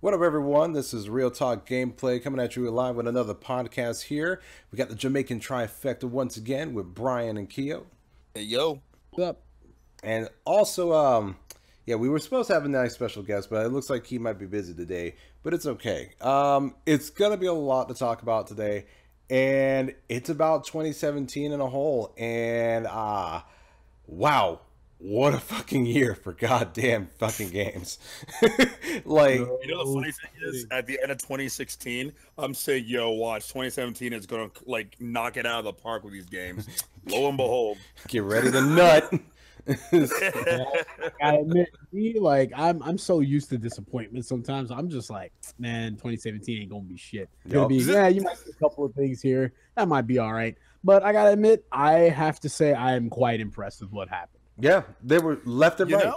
What up, everyone? This is Real Talk Gameplay coming at you live with another podcast here. We got the Jamaican trifecta once again with Brian and Keo. Hey, yo. What's up? And also, yeah, we were supposed to have a nice special guest, but it looks like he might be busy today, but it's okay. It's going to be a lot to talk about today, and it's about 2017 in a whole, and, wow. What a fucking year for goddamn fucking games. Like, you know, the funny thing is, at the end of 2016, I'm saying, yo, watch, 2017 is going to, like, knock it out of the park with these games. Lo and behold. Get ready to nut. I admit, I'm so used to disappointment sometimes. I'm just like, man, 2017 ain't going to be shit. It'll be, yeah, you might see a couple of things here. That might be all right. But I got to admit, I have to say I am quite impressed with what happened. Yeah, they were left and right. I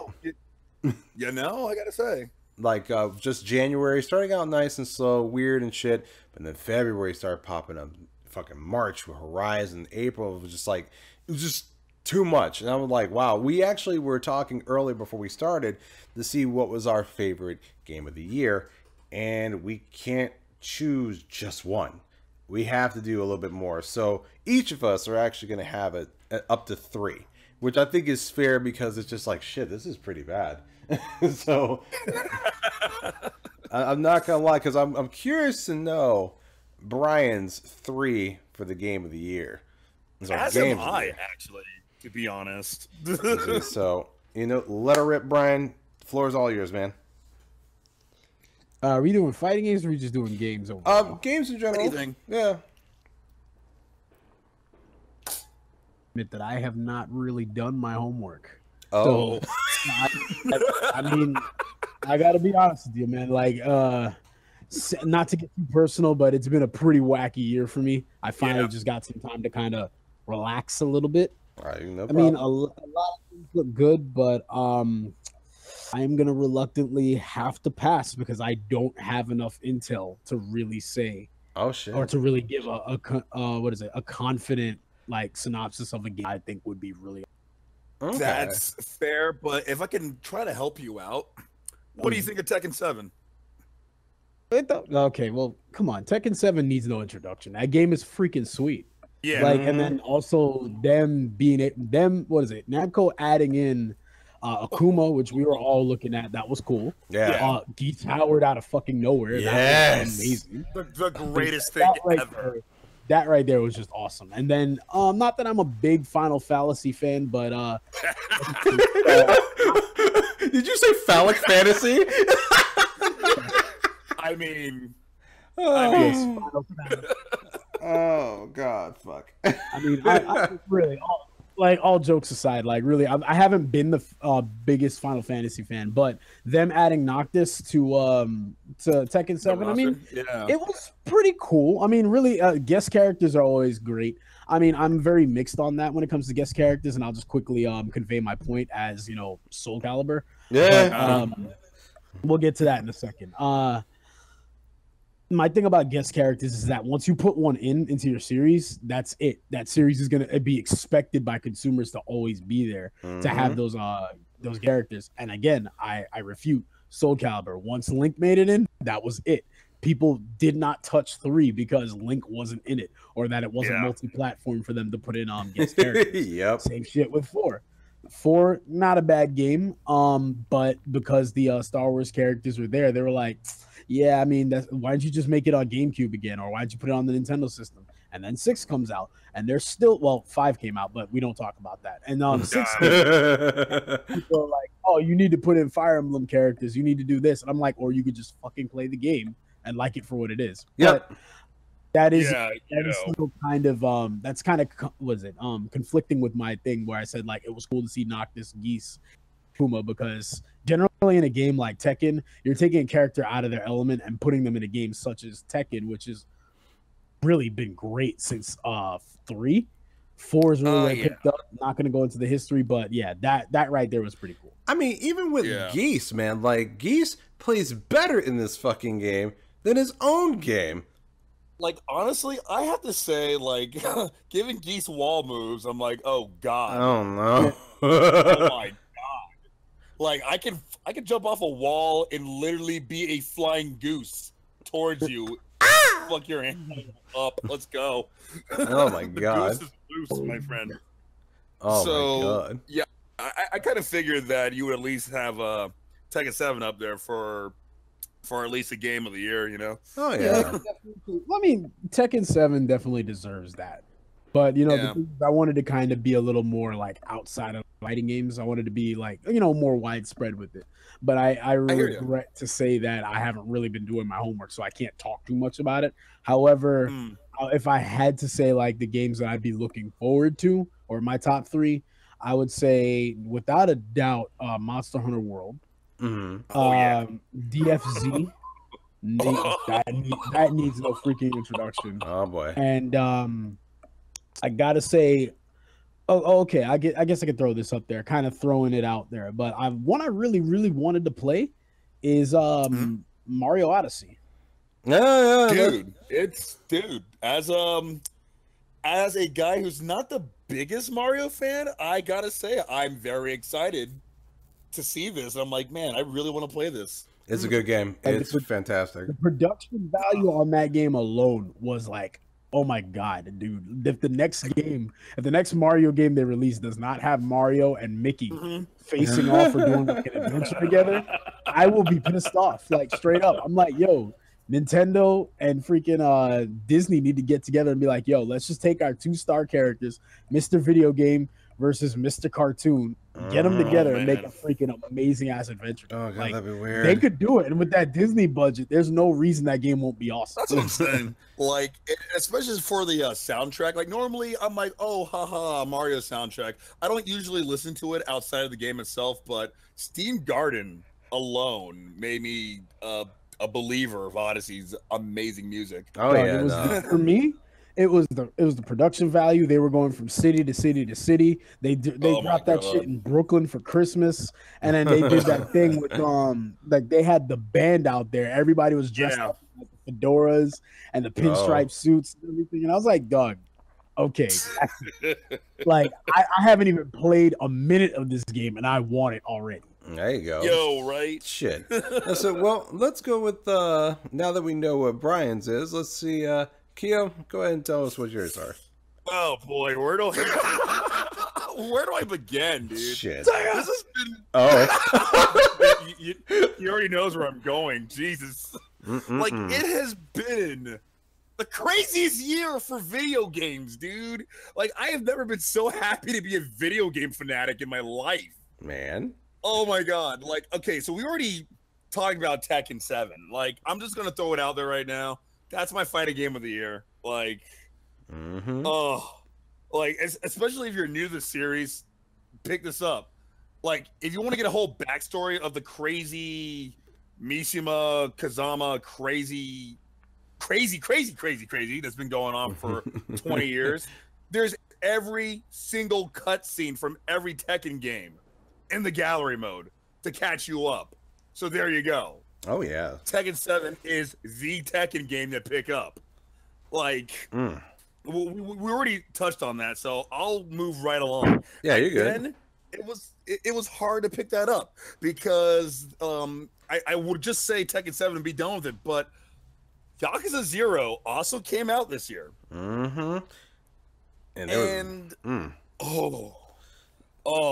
gotta say. Like, just January, starting out nice and slow, weird and shit, but then February started popping up. Fucking March with Horizon, April was just like, it was just too much. And I was like, wow, we actually were talking earlier before we started to see what was our favorite game of the year, and we can't choose just one. We have to do a little bit more. So each of us are actually going to have it up to 3. Which I think is fair because it's just like, shit, this is pretty bad. So I'm not going to lie, because I'm curious to know Brian's 3 for the game of the year. As am I, actually, to be honest. So, you know, let her rip, Brian. The floor is all yours, man. Are we doing fighting games or are we just doing games overall? Games in general. Anything. Yeah. Admit that I have not really done my homework. Oh, so, I mean, I gotta be honest with you, man. Like, not to get too personal, but it's been a pretty wacky year for me. I finally just got some time to kind of relax a little bit. All right, no I mean, a lot of things look good, but I am gonna reluctantly have to pass because I don't have enough intel to really say. Oh shit. Or to really give a confident like synopsis of a game. I think would be really. Okay. That's fair, but if I can try to help you out, what do you think of Tekken 7? Okay, well, come on. Tekken 7 needs no introduction. That game is freaking sweet. Yeah. Like, and then also Namco adding in Akuma, which we were all looking at. That was cool. Yeah. Geese powered out of fucking nowhere. Yes. That was amazing. The greatest thing ever. That right there was just awesome. And then, not that I'm a big Final Fallacy fan, but did you say phallic fantasy? I mean, yes, Final Fantasy. Oh God, fuck. I mean, I really, all jokes aside, like really, I haven't been the biggest Final Fantasy fan, but them adding Noctis to Tekken 7, I mean, it was pretty cool. I mean, really, guest characters are always great. I mean, I'm very mixed on that when it comes to guest characters, and I'll just quickly convey my point as, you know, Soul Calibur. Yeah. But, we'll get to that in a second. My thing about guest characters is that once you put one into your series, that's it. That series is gonna be expected by consumers to always be there to have those characters. And again, I refute Soul Calibur. Once Link made it in, that was it. People did not touch 3 because Link wasn't in it, or that it wasn't multi-platform for them to put in guest characters. Yep. Same shit with 4. 4, not a bad game. But because the Star Wars characters were there, they were like, yeah, I mean, why didn't you just make it on GameCube again? Or why didn't you put it on the Nintendo system? And then 6 comes out, and there's still, well, 5 came out, but we don't talk about that. And 6 came out, people are like, oh, you need to put in Fire Emblem characters. You need to do this. And I'm like, or you could just fucking play the game and like it for what it is. Yep. But that is still kind of that's kind of conflicting with my thing where I said like it was cool to see Noctis, Geese, Puma, because generally in a game like Tekken, you're taking a character out of their element and putting them in a game such as Tekken, which has really been great since 3. 4 is really picked up. Not going to go into the history, but yeah, that right there was pretty cool. I mean, even with Geese, man, like Geese plays better in this fucking game than his own game. Like, honestly, I have to say, like, giving Geese wall moves, I'm like, oh, God. I don't know. Oh, my God. Like I can jump off a wall and literally be a flying goose towards you. Fuck your hand up. Let's go. Oh my The god. goose is loose, my friend. Oh So, my god. yeah, I kind of figured that you would at least have Tekken 7 up there for at least a game of the year, you know? Oh Yeah, yeah. definitely. I mean, Tekken 7 definitely deserves that. But you know, Yeah. I wanted to kind of be a little more like outside of fighting games. I wanted to be like, you know, more widespread with it. But I hear ya. regret to say that I haven't really been doing my homework, so I can't talk too much about it. However, if I had to say like the games that I'd be looking forward to or my top three, I would say without a doubt, Monster Hunter World, Oh, yeah. DFZ. That needs no freaking introduction. Oh boy. And I gotta say, okay, I guess I could throw this up there, kind of throwing it out there. But one I really, really wanted to play is Mario Odyssey. Yeah, Dude, as a guy who's not the biggest Mario fan, I gotta say I'm very excited to see this. I'm like, man, I really want to play this. it's a good game. It's fantastic. The production value on that game alone was like, oh my god, dude! If the next Mario game they release does not have Mario and Mickey facing off or doing like an adventure together, I will be pissed off. Like straight up, I'm like, yo, Nintendo and freaking Disney need to get together and be like, yo, let's just take our 2-star characters, Mr. Video Game versus Mr. Cartoon, get them together and make a freaking amazing ass adventure. Oh god, Like, that'd be weird. they could do it, and with that Disney budget, there's no reason that game won't be awesome. That's what I'm saying. Like, especially for the soundtrack. Like, normally I'm like, oh, haha, Mario soundtrack. I don't usually listen to it outside of the game itself, but Steam Garden alone made me a believer of Odyssey's amazing music. Oh Dog, yeah, it was no. for me. It was the production value. They were going from city to city to city. They Oh my dropped that God. shit in Brooklyn for Christmas, and then they did that thing with like they had the band out there. Everybody was dressed up in like the fedoras and the pinstripe suits and everything. And I was like, dog, okay, like I haven't even played a minute of this game, and I want it already. There you go. Yo, right? Shit. So, well, let's go with now that we know what Brian's is. Let's see. Keo, go ahead and tell us what yours are. Oh boy, where do I begin, dude? Shit. This has been. Oh. He already knows where I'm going. Jesus. Like, it has been the craziest year for video games, dude. Like, I have never been so happy to be a video game fanatic in my life. Man. Oh my god. Like, okay, so we already talked about Tekken 7. Like, I'm just gonna throw it out there right now. That's my fighting game of the year. Like, oh, like, especially if you're new to the series, pick this up. Like, if you want to get a whole backstory of the crazy Mishima Kazama crazy that's been going on for 20 years, there's every single cutscene from every Tekken game in the gallery mode to catch you up. So there you go. Oh yeah. Tekken 7 is the Tekken game to pick up. Like, we already touched on that, so I'll move right along. Yeah, you're good. Then it was hard to pick that up because I would just say Tekken 7 and be done with it, but Yakuza 0 also came out this year. And oh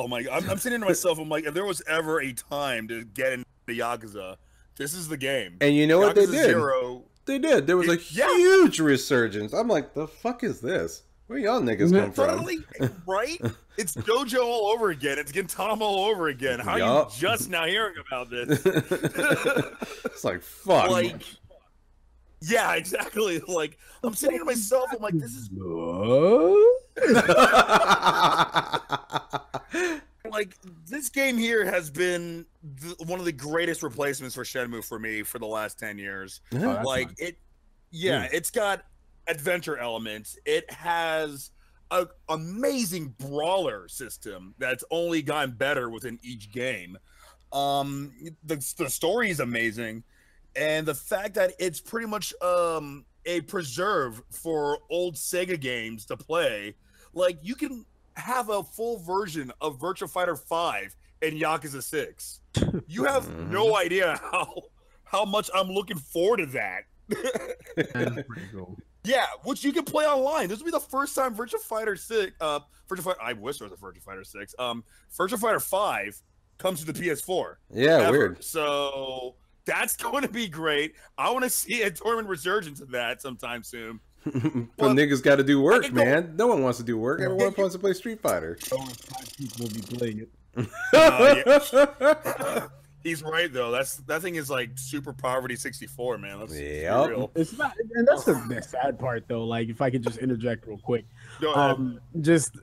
my god, I'm sitting to myself, I'm like, if there was ever a time to get into Yakuza, this is the game. And you know what they Yakuza did? 0, They did. There was a huge resurgence. I'm like, the fuck is this? Where y'all niggas come from? totally, right? It's JoJo all over again. It's Gintama all over again. How are you just now hearing about this? It's like, fuck. Like, yeah, exactly. Like, I'm sitting to myself, I'm like, this is like, this game here has been one of the greatest replacements for Shenmue for me for the last 10 years. Like, it's got adventure elements. It has an amazing brawler system that's only gotten better within each game. The story is amazing, and the fact that it's pretty much a preserve for old Sega games to play. Like, you can have a full version of Virtua Fighter 5 and Yakuza 6. You have no idea how much I'm looking forward to that. That's pretty cool. Yeah, which you can play online. This will be the first time Virtua Fighter 6, I wish there was a Virtua Fighter 6. Virtua Fighter 5 comes to the PS4. Yeah, weird. So that's going to be great. I want to see a tournament resurgence of that sometime soon. But niggas got to do work, man. No one wants to do work. Everyone wants to play Street Fighter. Only 5 people will be playing it. Yeah. He's right though. That thing is like Super Poverty 64, man. That's real. It's not, and that's the sad part though. Like, if I could just interject real quick, Go ahead. just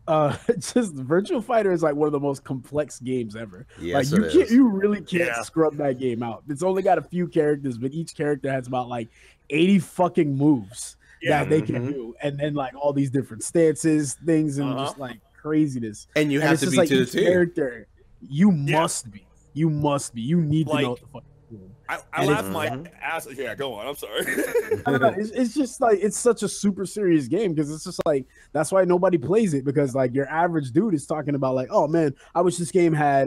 Virtua Fighter is like one of the most complex games ever. Yes, like you really can't scrub that game out. It's only got a few characters, but each character has about like 80 fucking moves that they can do, and then like all these different stances, things, and just like craziness. And you have to be like to each the team. Character, you must be. You must be. You need to know what the fuck you're doing. I laughed my ass. Yeah, go on. I'm sorry. It's just like, it's such a super serious game because it's just like, that's why nobody plays it, because like your average dude is talking about like, oh man, I wish this game had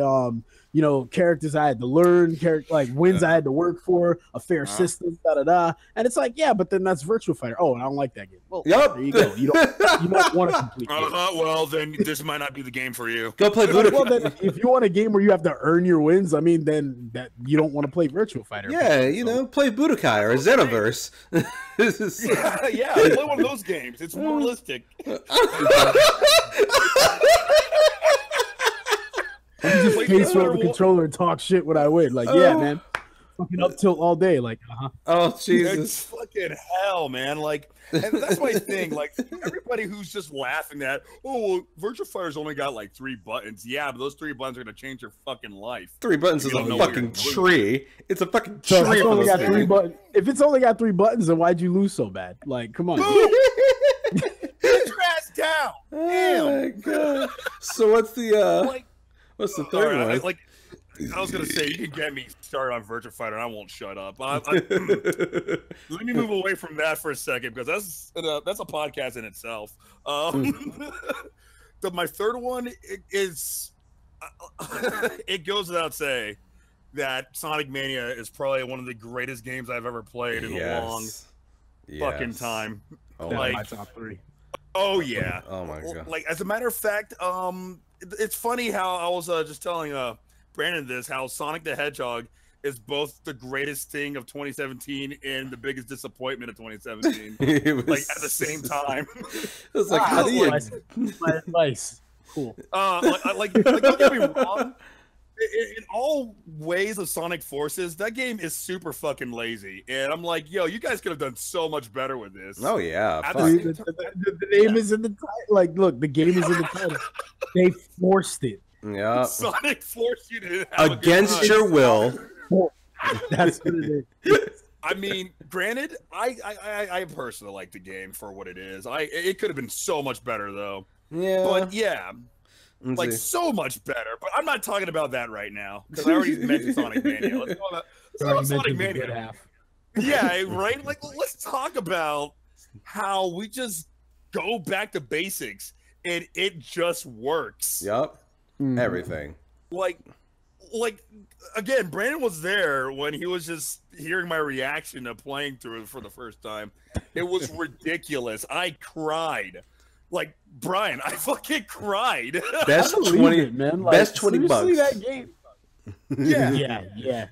characters I had to learn, like wins I had to work for, a fair system, and it's like, yeah, but then that's Virtua Fighter. Oh, I don't like that game. Well, there you go. You don't want to complete it. Well, then this might not be the game for you. Go play Budokai. Well, then if you want a game where you have to earn your wins, I mean, then that you don't want to play Virtua Fighter. Yeah, play Budokai or Xenoverse. yeah, play one of those games. It's more realistic. You just pace roll the controller and talk shit when I win. Like, yeah, man. Fucking up tilt all day. Like, Oh, Jesus. It's fucking hell, man. Like, and that's my thing. Like, everybody who's just laughing at, oh, well, Virtua Fighter's only got like 3 buttons. Yeah, but those 3 buttons are going to change your fucking life. 3 buttons is a fucking tree. It's a fucking tree. If it's only got 3 buttons, if it's only got 3 buttons, then why'd you lose so bad? Like, come on. Get your ass down. Oh, my God. So what's the, what's the third one? I was gonna say, you can get me started on Virtua Fighter, and I won't shut up. Let me move away from that for a second, because that's a podcast in itself. My third one is it goes without saying that Sonic Mania is probably one of the greatest games I've ever played in a long fucking time. Oh, like my top 3. Oh yeah. Oh my God. Like, as a matter of fact, it's funny how I was just telling Brandon this, how Sonic the Hedgehog is both the greatest thing of 2017 and the biggest disappointment of 2017. Like, at the same time. It was like, how do you... My advice. Cool. Like, don't get me wrong. In all ways of Sonic Forces, that game is super fucking lazy. And I'm like, yo, you guys could have done so much better with this. Oh, yeah. The name is in the title. Like, look, the game is in the title. They forced it. Yeah. Sonic forced you to have against your will. That's what it is. I mean, granted, I personally like the game for what it is. It could have been so much better though. Yeah. But yeah. Like, so much better. But I'm not talking about that right now, because I already mentioned Sonic Mania. Let's talk about Sonic Mania. Yeah, right? Like, let's talk about how we just go back to basics and it just works. Yep. Everything. Like again, Brandon was there when he was just hearing my reaction to playing through it for the first time. It was ridiculous. I cried. Like, Brian, I fucking cried. Best 20, man. Like, best $20. That game. Yeah.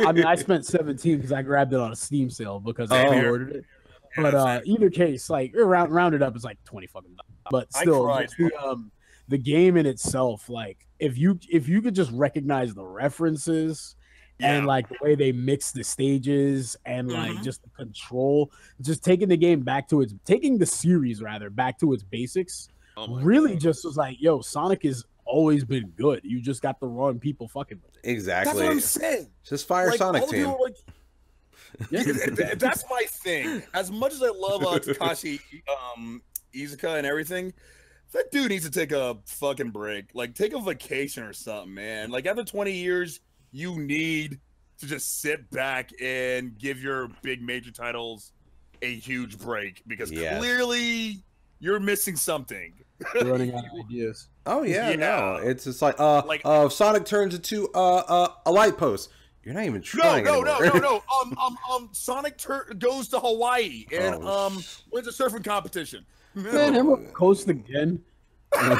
I mean, I spent 17 because I grabbed it on a Steam sale because I ordered it. But either case, like, rounded up, it's like 20 fucking dollars. But still, the game in itself, like, if you could just recognize the references and like the way they mix the stages and like just the control, just taking the series back to its basics, really God. Just was like, yo, Sonic has always been good. You just got the wrong people fucking with it. Exactly. That's what I'm saying. Just fire Sonic team. That's my thing. As much as I love Takashi Iizuka and everything, that dude needs to take a fucking break. Like, take a vacation or something, man. Like, after 20 years, you need to just sit back and give your big major titles a huge break, because clearly you're missing something. running out of ideas. Oh yeah, Yeah. no, it's just like Sonic turns into a light post. You're not even trying anymore. No. Sonic goes to Hawaii and wins a surfing competition. Man, him up coast again. But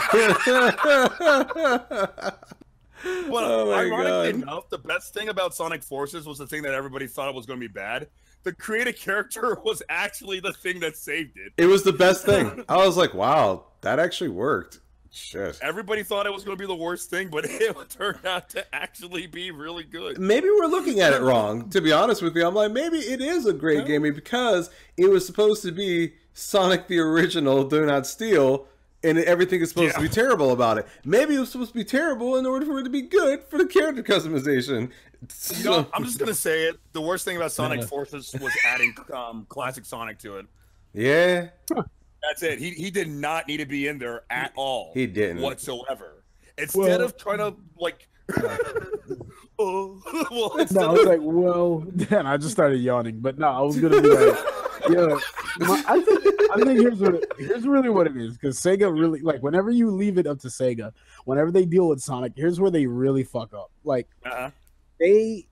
ironically enough, the best thing about Sonic Forces was the thing that everybody thought was going to be bad. The creative character was actually the thing that saved it. It was the best thing. I was like, wow, that actually worked. Shit. Everybody thought it was going to be the worst thing, but it turned out to actually be really good. Maybe we're looking at it wrong, to be honest with you. I'm like, maybe it is a great game because it was supposed to be Sonic the original, Do Not Steal, and everything is supposed to be terrible about it. Maybe it was supposed to be terrible in order for it to be good for the character customization. You know, I'm just going to say it. The worst thing about Sonic Forces was adding classic Sonic to it. Yeah. That's it. He did not need to be in there at all. He didn't. Whatsoever. Instead of trying to, like... I was like, well, then I just started yawning. But no, I was going to be like... Yeah, I think here's really what it is, because Sega really, like, whenever you leave it up to Sega, whenever they deal with Sonic, here's where they really fuck up. Like, they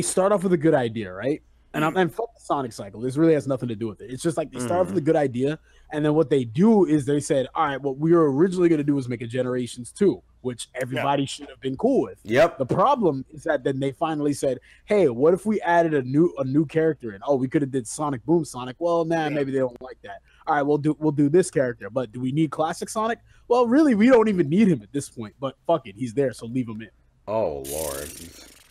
start off with a good idea, right? And fuck the Sonic cycle. This really has nothing to do with it. It's just like they start off with a good idea, and then what they do is they said, all right, what we were originally going to do was make a Generations 2, which everybody should have been cool with. Yep. The problem is that then they finally said, hey, what if we added a new character in? Oh, we could have did Sonic Boom Sonic. Well, maybe they don't like that. All right, we'll do this character, but do we need classic Sonic? Well, really, we don't even need him at this point, but fuck it, he's there, so leave him in. Oh, Lord.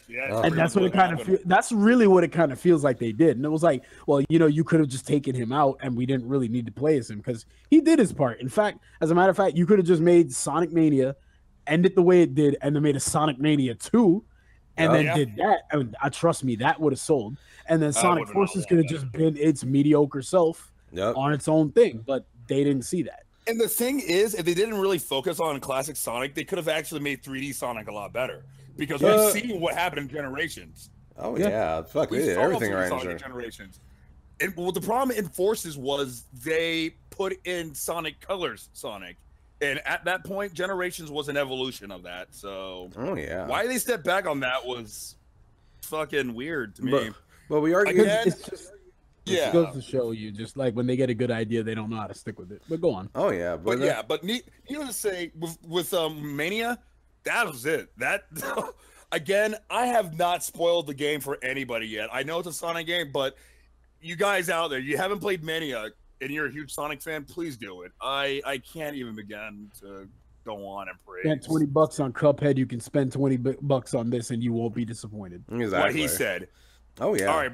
Yeah, and that's what it kind of feels. That's really what it kind of feels like they did. And it was like, well, you know, you could have just taken him out, and we didn't really need to play as him because he did his part. In fact, as a matter of fact, you could have just made Sonic Mania end it the way it did, and then made a Sonic Mania 2, and then did that. I mean, trust me, that would have sold. And then Sonic Forces could have just been its mediocre self on its own thing, but they didn't see that. And the thing is, if they didn't really focus on classic Sonic, they could have actually made 3D Sonic a lot better. Because we've seen what happened in Generations. Oh, yeah. Fuck, they did everything right in Generations. And well, the problem in Forces was they put in Sonic Colors Sonic. And at that point, Generations was an evolution of that. So why they stepped back on that was fucking weird to me. But we are it goes to show you, just like when they get a good idea, they don't know how to stick with it. But go on. Oh, yeah. But needless to say, with Mania, that was it. That again, I have not spoiled the game for anybody yet. I know it's a Sonic game, but you guys out there, you haven't played Mania and you're a huge Sonic fan, please do it. I can't even begin to go on and praise. Spend $20 on Cuphead, you can spend $20 on this, and you won't be disappointed. Exactly. What he said. Oh yeah. All right.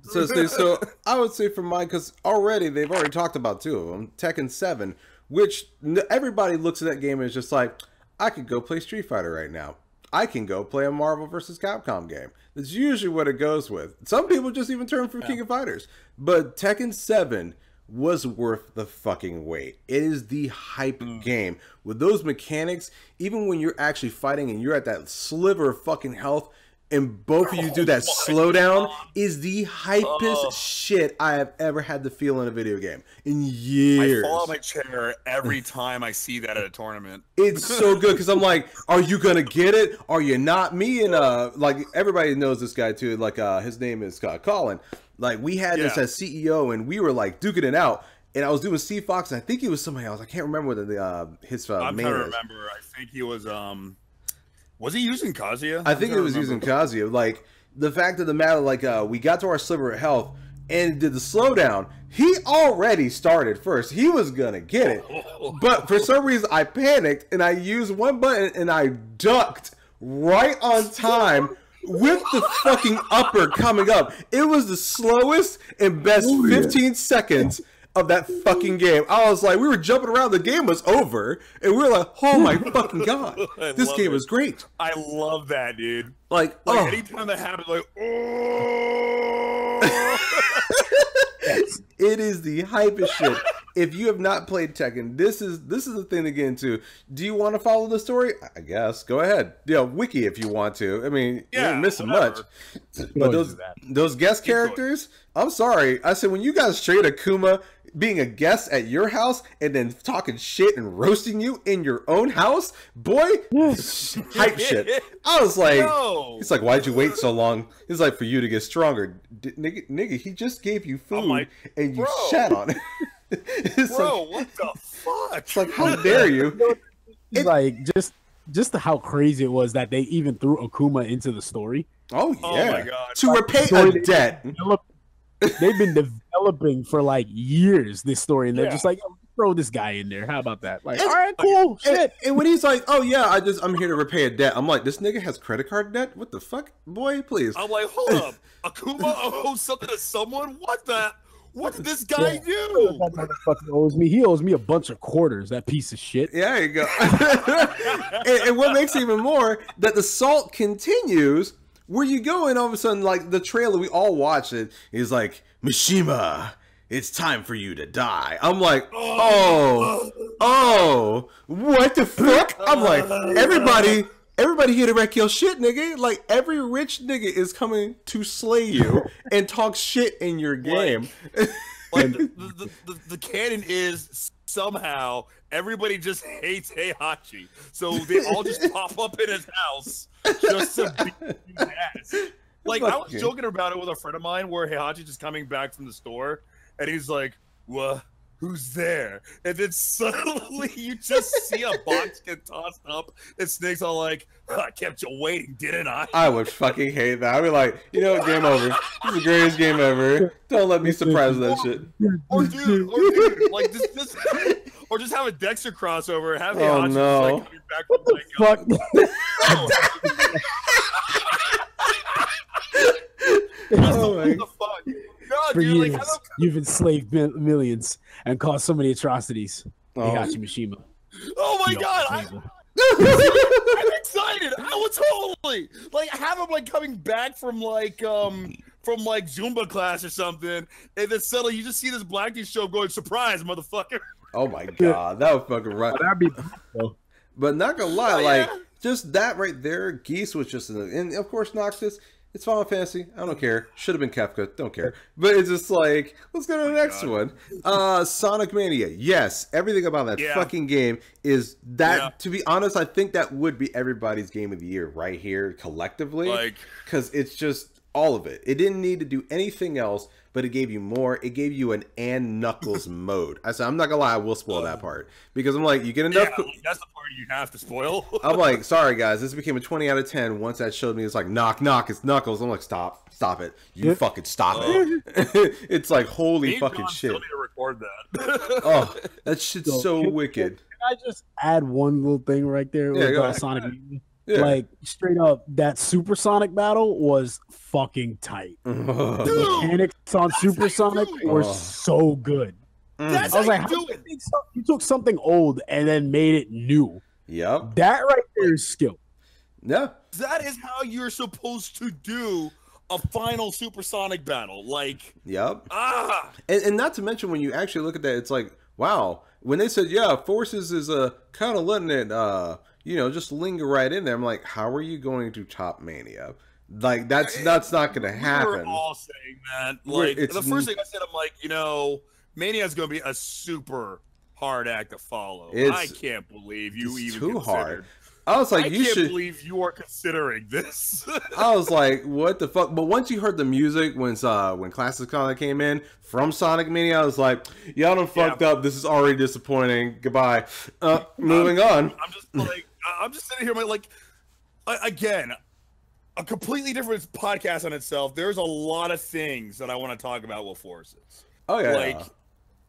So I would say for mine, because they've already talked about two of them, Tekken 7, which everybody looks at that game and is just like, I could go play Street Fighter right now. I can go play a Marvel vs. Capcom game. That's usually what it goes with. Some people just even turn for King of Fighters. But Tekken 7 was worth the fucking wait. It is the hype game. With those mechanics, even when you're actually fighting and you're at that sliver of fucking health, and both of you do that slowdown, is the hypest shit I have ever had to feel in a video game in years. I fall out of my chair every time I see that at a tournament. It's so good because I'm like, are you gonna get it? Are you not? Me and like everybody knows this guy too. Like his name is Colin. Like we had this as CEO and we were like duking it out. And I was doing Steve Fox and I think he was somebody else. I can't remember what his I'm main trying to is. remember. I think he was he using Kazuya? I think it was using Kazuya. Like, the fact of the matter, like, we got to our sliver of health and did the slowdown. He already started first. He was going to get it. But for some reason, I panicked and I used one button and I ducked right on time with the fucking upper coming up. It was the slowest and best 15 seconds of that fucking game. I was like, we were jumping around, the game was over, and we were like, oh my fucking god, this game was great. I love that, dude. Like anytime that happens, like, it is the hypest shit. If you have not played Tekken, this is the thing to get into. Do you want to follow the story? I guess. Go ahead. Wiki if you want to. I mean, you ain't missing much. But those guest characters, I'm sorry. I said when you guys trade Akuma, being a guest at your house and then talking shit and roasting you in your own house, boy, hype shit. I was like, he's like, why'd you wait so long? He's like, for you to get stronger. Nigga, he just gave you food like, and you shat on it. Bro, what the fuck? It's like, how dare you? Like, just how crazy it was that they even threw Okuma into the story. Oh, yeah. Oh, my God. To repay a debt. They've been developing for like years this story, and they're just like, oh, throw this guy in there. How about that? Like, all right, cool, shit. And when he's like, oh yeah, I'm here to repay a debt. I'm like, this nigga has credit card debt? What the fuck, boy? Please. I'm like, hold up, Akuma owes something to someone? What did this guy do? That motherfucker owes me. He owes me a bunch of quarters. That piece of shit. Yeah, there you go. and what makes it even more that the salt continues. Where you go, and all of a sudden, like the trailer, we all watched it. He's like, Mishima, it's time for you to die. I'm like, oh, what the fuck? I'm like, everybody here to wreck your shit, nigga. Like, every rich nigga is coming to slay you and talk shit in your game. Like the canon is somehow everybody just hates Heihachi, so they all just pop up in his house just to beat his ass. Like, I was joking about it with a friend of mine where Heihachi's just coming back from the store and he's like, "What? Who's there?" And then suddenly you just see a box get tossed up and Snake's all like, "I kept you waiting, didn't I?" I would fucking hate that. I'd be like, you know what, game over. This is the greatest game ever. Don't let me surprise that shit. Or dude, like this or just have a Dexter crossover, have Heihachi like coming back from Oh my fuck. God, For dude, years, you've enslaved millions and caused so many atrocities. Heihachi Mishima. Oh my God! I'm excited. I was totally like have him like coming back from Zumba class or something, and then suddenly you just see this black dude show up going, "Surprise, motherfucker!" Oh my God, that would fucking right. That'd be cool. But not gonna lie, just that right there, Geese was just and of course Noctis. It's Final Fantasy. I don't care. Should have been Kefka. Don't care. But it's just like, let's go to the next one. Sonic Mania. Yes, everything about that fucking game is that. Yeah. To be honest, I think that would be everybody's game of the year right here collectively. Because it's just all of it. It didn't need to do anything else, but it gave you more. It gave you an and Knuckles mode. I said, I'm not gonna lie, I will spoil that part because I'm like, you get enough. Yeah, that's the part you have to spoil. I'm like, sorry guys, this became a 20 out of 10 once that showed me it's like knock, it's Knuckles. I'm like, stop it, you fucking stop it. It's like holy fucking shit. Still need to record that. Oh, that shit's so wicked. Can I just add one little thing right there with Sonic Mania? Yeah. Like, straight up, that Supersonic battle was fucking tight. The mechanics on Supersonic were so good. I was like, you took something old and then made it new. Yep. That right there is skill. Yeah. That is how you're supposed to do a final Supersonic battle. Like, yep. And not to mention, when you actually look at that, it's like, wow. When they said, yeah, Forces is kind of letting it, just linger right in there. I'm like, how are you going to top Mania? Like, that's not going to happen. We're all saying that. Like, the first thing I said, I'm like, Mania is going to be a super hard act to follow. I can't believe you even too considered. Hard. I was like, I can't believe you are considering this. I was like, what the fuck? But once you heard the music when Classic Sonic came in from Sonic Mania, I was like, y'all done fucked up. This is already disappointing. Goodbye. Moving on. I'm just sitting here, like, again, a completely different podcast on itself. There's a lot of things that I want to talk about with Forces. Oh yeah. Like,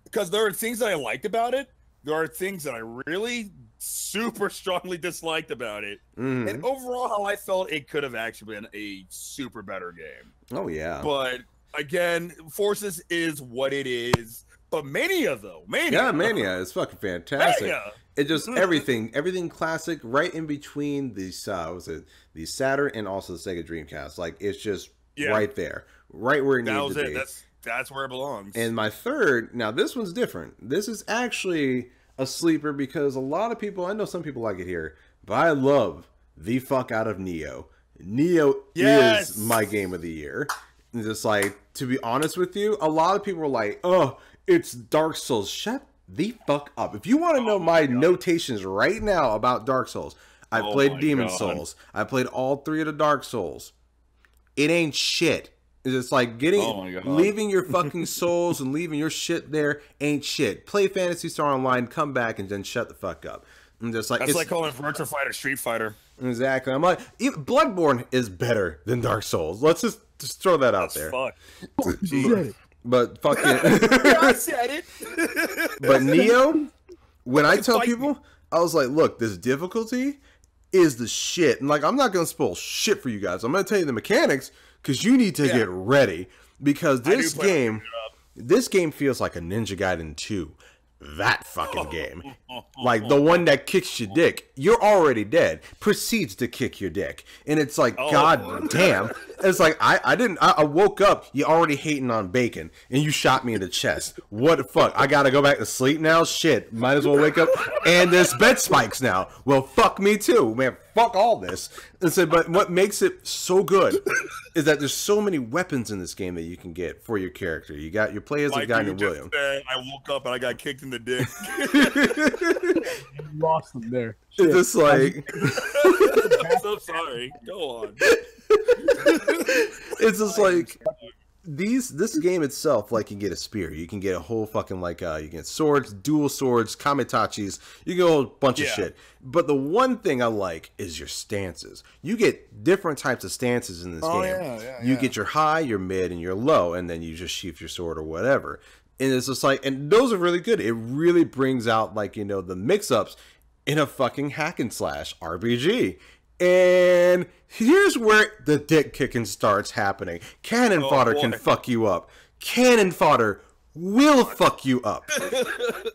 because there are things that I liked about it. There are things that I really super strongly disliked about it. And overall, how I felt it could have actually been a super better game. Oh yeah. But again, Forces is what it is. But Mania Mania is fucking fantastic. Mania. It just everything classic, right in between the the Saturn and also the Sega Dreamcast. Like, it's just right there, right where it needs to be. That's where it belongs. And my third, now this one's different. This is actually a sleeper because a lot of people, I know some people like it here, but I love the fuck out of Neo. Neo is my game of the year. It's just like, to be honest with you, a lot of people were like, "Oh, it's Dark Souls." Shut the fuck up. If you want to know my notations right now about Dark Souls, I played Demon Souls. I played all 3 of the Dark Souls. It ain't shit. It's like leaving your fucking souls and leaving your shit there ain't shit. Play Phantasy Star Online, come back, and then shut the fuck up. I'm just like, that's like calling Virtua Fighter Street Fighter. Exactly. I'm like, Bloodborne is better than Dark Souls. Let's just throw that out there. But fucking, I said it. But Neo, when I tell people, I was like, look, this difficulty is the shit. And like, I'm not gonna spoil shit for you guys. I'm gonna tell you the mechanics because you need to get ready, because this game feels like a Ninja Gaiden 2. That fucking game, like the one that kicks your dick, you're already dead, proceeds to kick your dick, and it's like, god damn. It's like, I woke up, you already hating on bacon, and you shot me in the chest. What the fuck? I gotta go back to sleep now? Shit, might as well wake up, and there's bed spikes now. Well, fuck me too, man. Fuck all this. And so, but what makes it so good is that there's so many weapons in this game that you can get for your character. You got your play as a guy named William. I woke up and I got kicked in the dick. You lost them there. It's just like, I'm so sorry. Go on. It's just like, this game itself, like, you get a spear, you can get a whole fucking, like, you can get swords, dual swords, kamitachis, you get a whole bunch of shit. But the one thing I like is your stances. You get different types of stances in this game. You get your high, your mid, and your low, and then you just sheath your sword or whatever. And it's just like, and those are really good. It really brings out, like, you know, the mix-ups in a fucking hack and slash RPG. And here's where the dick kicking starts happening. Cannon fodder can fuck you up. Cannon fodder will fuck you up.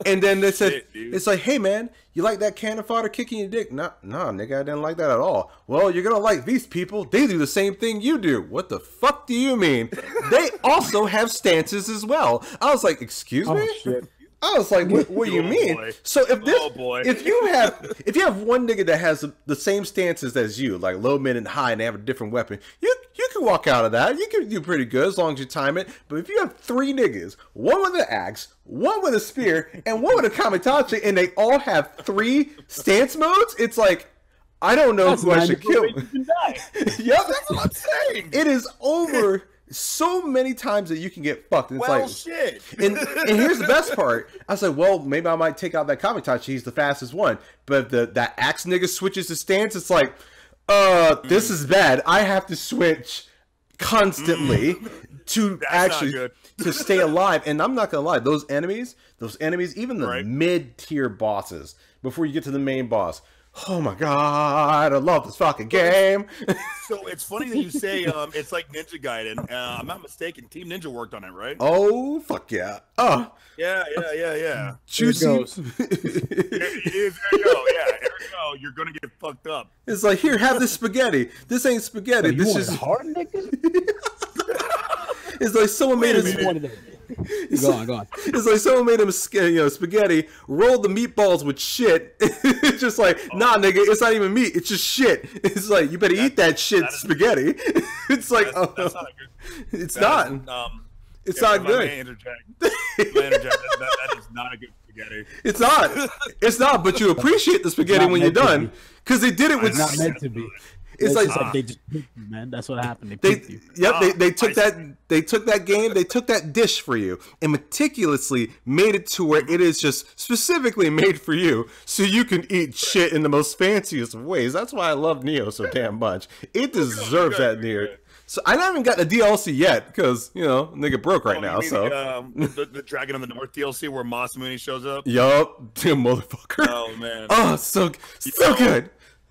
And then they said, it's like, hey man, you like that cannon fodder kicking your dick? Nah, nigga, I didn't like that at all. Well, you're gonna like these people. They do the same thing you do. What the fuck do you mean? They also have stances as well. I was like, excuse me? Shit. I was like, what do you mean? Boy. So if you have one nigga that has the same stances as you, like low, mid, and high, and they have a different weapon, you can walk out of that. You can do pretty good as long as you time it. But if you have 3 niggas, one with an axe, one with a spear, and one with a kamitachi, and they all have 3 stance modes, it's like, I don't know who I should kill. Yep, that's what I'm saying. It is over so many times that you can get fucked. And it's like, shit. And here's the best part. I was like, well, maybe I might take out that Kamitachi. He's the fastest one. But if that axe nigga switches his stance, it's like, this is bad. I have to switch constantly to to stay alive. And I'm not gonna lie, those enemies, even the mid-tier bosses, before you get to the main boss, oh my god, I love this fucking game. So it's funny that you say it's like Ninja Gaiden. I'm not mistaken. Team Ninja worked on it, right? Oh fuck yeah! Oh yeah. Juicy. There you go. Yeah, there you go. You're gonna get fucked up. It's like, here, have this spaghetti. This ain't spaghetti. This is hard, nigga. It's like someone made us. Go on. It's like someone made him, spaghetti, rolled the meatballs with shit. It's just like, nah, nigga, it's not even meat. It's just shit. It's like, you better eat that shit spaghetti. It's like, that's not good. It's not. It's not good. That is not a good spaghetti. It's not. It's not. But you appreciate the spaghetti when you're done, because they did it with. It's not meant to be. It's like they just picked you, man. That's what happened. They took that game, they took that dish for you and meticulously made it to where it is just specifically made for you, so you can eat shit in the most fanciest of ways. That's why I love Neo so damn much. It deserves that Neo. So I haven't got the DLC yet because nigga broke right now. So the Dragon of the North DLC where Masamune shows up. Yup, motherfucker. Oh man. Oh, so good.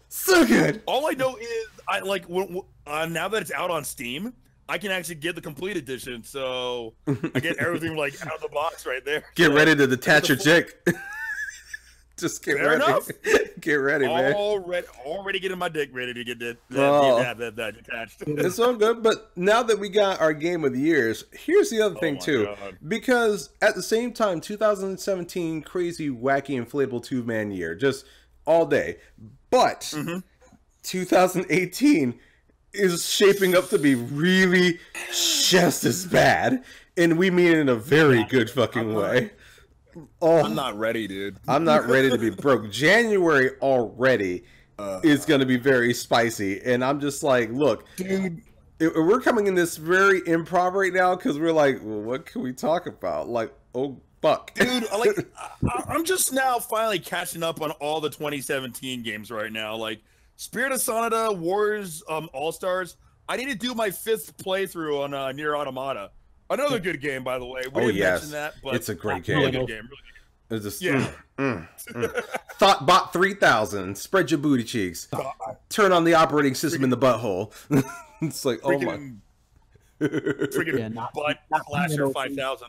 So good. All I know is I like now that it's out on Steam, I can actually get the complete edition. So I get everything like out of the box right there. Get ready to detach your dick. Just get ready. Enough. Get ready, man. Already getting my dick ready to get that detached. It's all good. But now that we got our game of the years, here's the other thing too. God. Because at the same time, 2017, crazy, wacky, inflatable 2-man year, just all day. But 2018 is shaping up to be really just as bad, and we mean it in a very good fucking way. Oh, I'm not ready, dude. I'm not ready to be broke. January already is going to be very spicy, and I'm just like, look, dude. We're coming in this very improv right now because we're like, well, what can we talk about? Like, oh, fuck. Dude, like, I'm just now finally catching up on all the 2017 games right now. Like, Spirit of Sonata, Warriors, All-Stars. I need to do my 5th playthrough on Nier Automata. Another good game, by the way. We didn't mention that, but it's a great game. Really good game. Really good game. It's just, Thoughtbot 3000. Spread your booty cheeks. Turn on the operating system in the butthole. It's like, oh my. Freaking butt slasher 5000.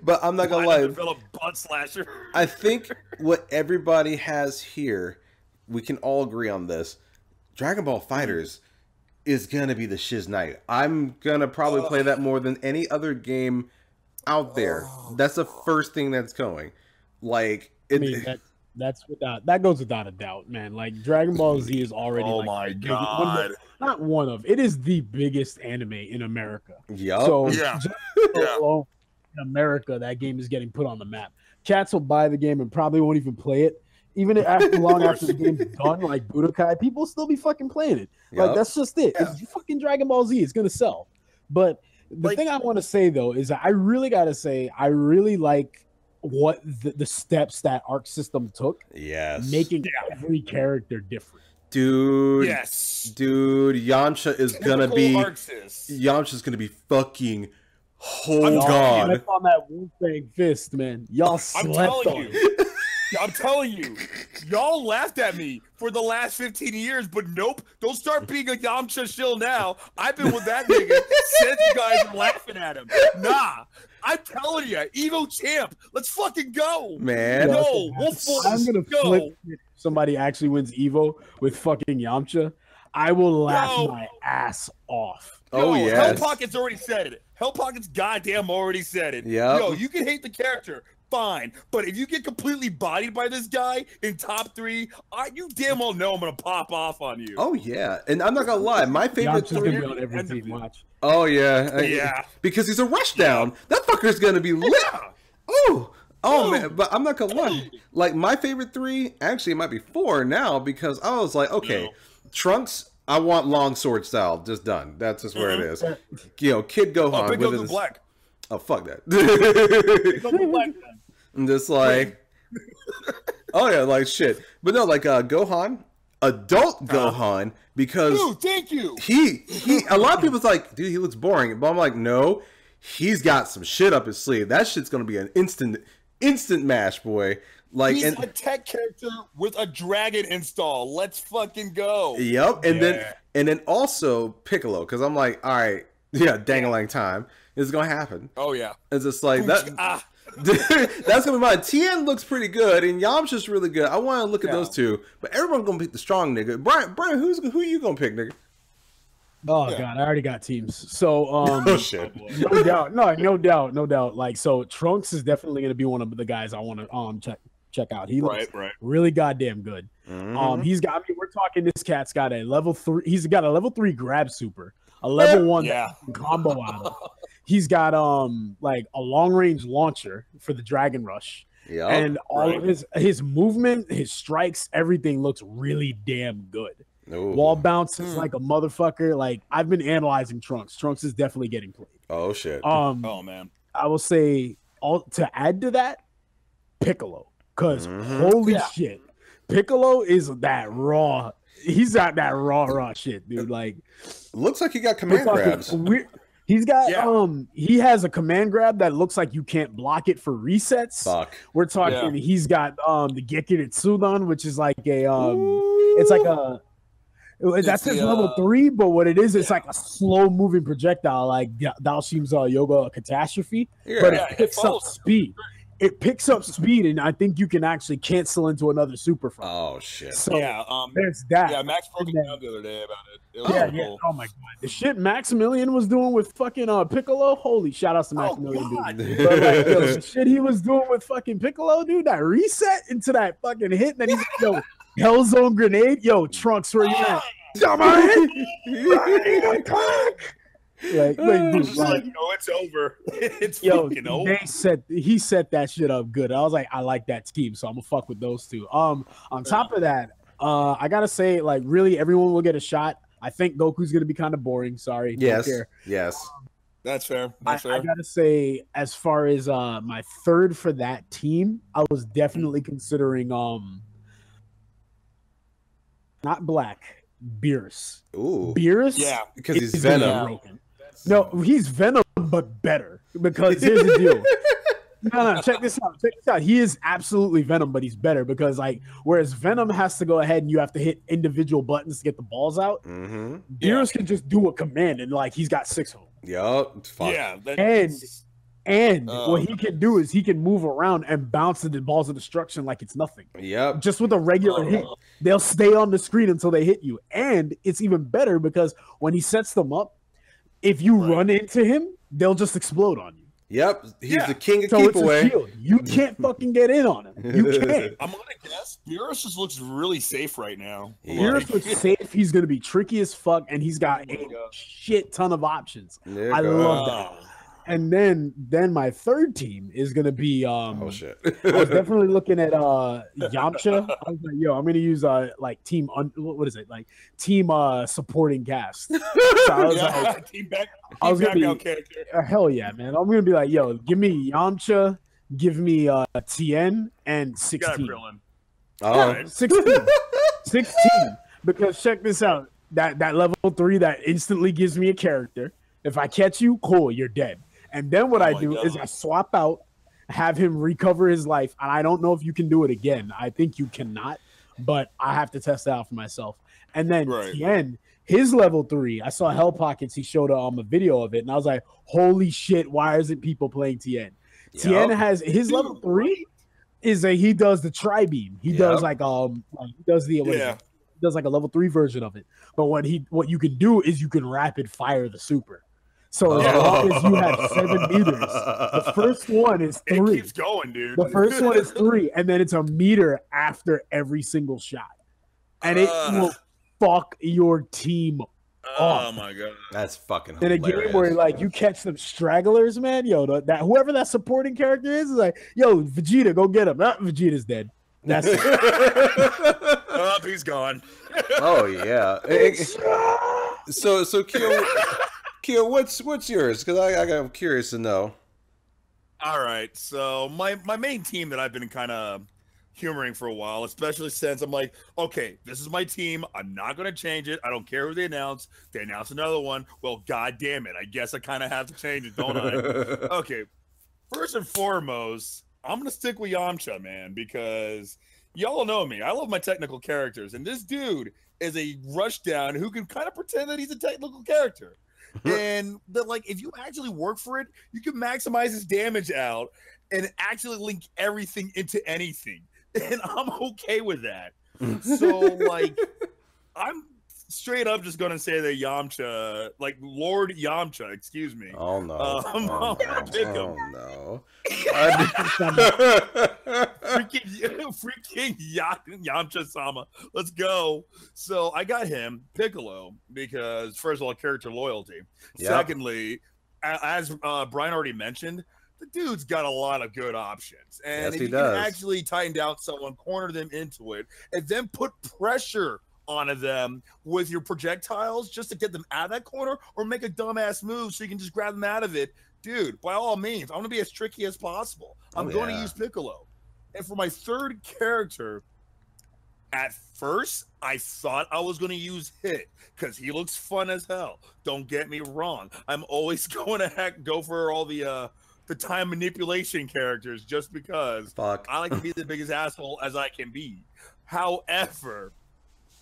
But I'm not gonna lie. Develop butt slasher. I think what everybody has here, we can all agree on this. Dragon Ball FighterZ is gonna be the shiz night. I'm gonna probably play that more than any other game out there. That's the first thing that's going. Like, I mean, that goes without a doubt, man. Like, Dragon Ball Z is already my god, not one of, it is the biggest anime in America. Yep. So alone in America, that game is getting put on the map. Cats will buy the game and probably won't even play it. Even after after the game's done, like Budokai, people will still be fucking playing it. Like, that's just it. It's fucking Dragon Ball Z. It's gonna sell. But the thing I want to say though is I really gotta say I really like what the steps that Arc System took. Yes. Making every character different. Dude. Yes. Dude, Yamcha is gonna be Yamcha's gonna be fucking God. Slept on that Wu-Tang fist, man. Y'all slept on it. I'm telling you, y'all laughed at me for the last 15 years, but nope, don't start being a Yamcha shill now. I've been with that nigga since you guys are laughing at him. Nah, I'm telling you, Evo champ, let's fucking go, man. No, I'm gonna flip if somebody actually wins Evo with fucking Yamcha. I will laugh my ass off. Oh yeah, Hell Pocket's already said it. Hell Pocket's goddamn already said it. Yeah. Yo, you can hate the character. Fine, but if you get completely bodied by this guy in top 3, you damn well know I'm gonna pop off on you. Oh yeah, and I'm not gonna lie, my favorite gonna be on every team watch. Oh yeah, yeah, because he's a rushdown. That fucker's gonna be lit. Oh man, but I'm not gonna lie. Like, my favorite 3, actually it might be 4 now, because I was like, okay, Trunks, I want long sword style, just done. That's just where it is. You know, Kid Gohan. Big Goku Black. Oh fuck that. Black. I'm just like, oh yeah, like shit. But no, like Gohan, adult Gohan, because dude, thank you. He a lot of people's like, dude, he looks boring. But I'm like, no, he's got some shit up his sleeve. That shit's gonna be an instant mash, boy. Like, he's a tech character with a dragon install. Let's fucking go. Yep. And then also Piccolo, because I'm like, all right, yeah, dang-a-lang time. It's gonna happen. Oh yeah. It's just like that. That's gonna be mine. Tien looks pretty good, and Yamcha's really good. I want to look at those two, but everyone's gonna pick the strong nigga. Brian, who you gonna pick, nigga? Oh god, I already got teams. So oh shit. No doubt. Like, so Trunks is definitely gonna be one of the guys I want to check out. He looks really goddamn good. He's got. I mean, we're talking. This cat's got a level 3. He's got a level 3 grab super, a level 1 combo out of. He's got like a long range launcher for the Dragon Rush. Yeah. And all of his movement, his strikes, everything looks really damn good. Ooh. Wall bounces like a motherfucker. Like, I've been analyzing Trunks. Trunks is definitely getting played. Oh shit. Oh man. I will say to add to that, Piccolo. Cause holy shit. Piccolo is that raw. He's got that raw shit, dude. Like, looks like he got command grabs. He's got he has a command grab that looks like you can't block it for resets. Fuck. We're talking he's got the Gekirin Tsudan, which is like a it's like a that's his level 3, but what it is, it's like a slow moving projectile, like Dalshim's Yoga Catastrophe, but it picks up speed. It picks up speed, and I think you can actually cancel into another super fight. Oh shit! So there's that. Yeah, Max broke it down the other day about it. It was cool. Oh my god, the shit Maximilian was doing with fucking Piccolo. Holy shout outs to Maximilian, dude. But like, yo, the shit he was doing with fucking Piccolo, dude. That reset into that fucking hit, and then he's Hellzone grenade. Yo, Trunks, where you at? Like, dude, like, no, it's over. It's yo, fucking over. he set that shit up good. I was like, I like that team, so I'm gonna fuck with those two. On top of that, I gotta say, like, really, everyone will get a shot. I think Goku's gonna be kind of boring. Sorry, Yes, don't care. yes. That's fair. That's fair. I gotta say, as far as my third for that team, I was definitely considering not Black, Beerus. Ooh, Beerus, Yeah, because he's is gonna be Venom. broken. No, he's Venom, but better. Because here's the deal. No, check this out. Check this out. He is absolutely Venom, but he's better because, like, whereas Venom has to go ahead and you have to hit individual buttons to get the balls out, Beerus can just do a command and, like, he's got 6 of them. Yup. yeah. And what he can do is he can move around and bounce the balls of destruction like it's nothing. Yep. Just with a regular hit, they'll stay on the screen until they hit you. And it's even better because when he sets them up, if you run into him, they'll just explode on you. Yep. He's the king of So keep it's away. a shield. You can't fucking get in on him. You can't. I'm gonna guess Beerus just looks really safe right now. Beerus looks safe. He's gonna be tricky as fuck, and he's got a shit ton of options. I love that. And then my third team is gonna be Oh shit. I was definitely looking at Yamcha. I was like, yo, I'm gonna use like team what is it? Like team supporting cast. So I was like, team back, I was gonna be character. Hell yeah, man. I'm gonna be like, yo, give me Yamcha, give me Tien and 16. Oh. 16. 16. Because check this out. That level 3 that instantly gives me a character. If I catch you, cool, you're dead. And then what I do is I swap out, have him recover his life. And I don't know if you can do it again. I think you cannot, but I have to test it out for myself. And then Tien, his level 3, I saw Hell Pockets. He showed a video of it. And I was like, holy shit, why isn't people playing Tien? Tien has his level 3 is he does the tri-beam. He does like he does the he does like a level 3 version of it. But what you can do is you can rapid fire the super. So as long as you have 7 meters, the first one is 3. It keeps going, dude. The first one is 3, and then it's a meter after every single shot, and it will fuck your team up. Oh my god, that's fucking in hilarious. A game where like you catch some stragglers, man. Yo, that whoever that supporting character is like, yo, Vegeta, go get him. Vegeta's dead. That's it. Oh, he's gone. Oh yeah. So Kyo, what's yours? Because I'm curious to know. All right, so my main team that I've been kind of humoring for a while, especially since I'm like, okay, this is my team. I'm not going to change it. I don't care who they announce. They announce another one. Well, god damn it. I guess I kind of have to change it, don't I? Okay, first and foremost, I'm going to stick with Yamcha, man, because y'all know me. I love my technical characters, and this dude is a rushdown who can kind of pretend that he's a technical character. And that, like, if you actually work for it, you can maximize his damage out and actually link everything into anything. And I'm okay with that. So, like, I'm straight up just gonna say that Yamcha, like Lord Yamcha, excuse me. Oh no! I'm gonna pick him. Oh no! freaking Yamcha-sama. Let's go. So I got him, Piccolo, because first of all, character loyalty. Yep. Secondly, as Brian already mentioned, the dude's got a lot of good options. And yes, if he you does. can actually tighten down someone, corner them into it, and then put pressure onto them with your projectiles just to get them out of that corner, or make a dumbass move so you can just grab them out of it, dude, by all means, I'm gonna be as tricky as possible. I'm going to use Piccolo. And for my third character, at first I thought I was going to use Hit because he looks fun as hell. Don't get me wrong, I'm always going to go for all the time manipulation characters just because I like to be the biggest asshole as I can be. However,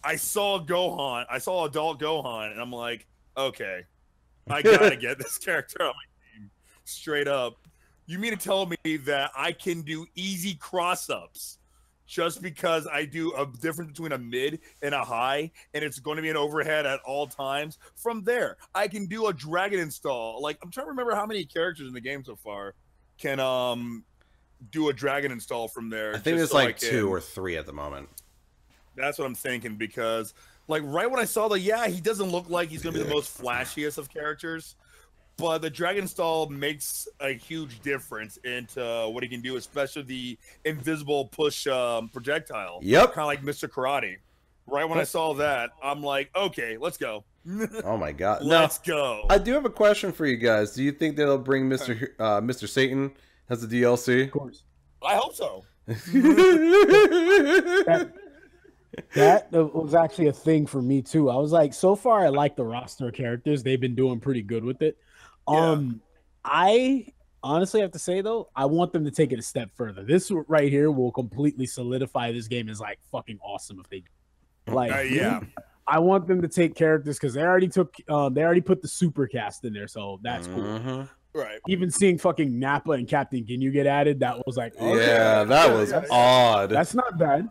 I saw Gohan, I saw adult Gohan, and I'm like, okay, I gotta get this character on my team. Straight up. You mean to tell me that I can do easy cross-ups just because I do a difference between a mid and a high, and it's going to be an overhead at all times? From there, I can do a dragon install. Like, I'm trying to remember how many characters in the game so far can do a dragon install from there. I think there's like 2 or 3 at the moment. That's what I'm thinking, because Like right when I saw he doesn't look like he's gonna be the most flashiest of characters, but the Dragon Stall makes a huge difference into what he can do, especially the invisible push projectile. Yep. Kind of like Mr. Karate. Right when I saw that, I'm like, okay, let's go. Oh my god. Let's go. I do have a question for you guys. Do you think they'll bring Mr. Satan as a DLC? Of course. I hope so. That was actually a thing for me too. I was like, so far I like the roster of characters. They've been doing pretty good with it. I honestly have to say though, I want them to take it a step further. This right here will completely solidify this game as like fucking awesome if they do. Like I want them to take characters because they already put the super cast in there, so that's cool. Right. Even seeing fucking Nappa and Captain Ginyu get added, that was like, okay, yeah, that was odd. That's not bad.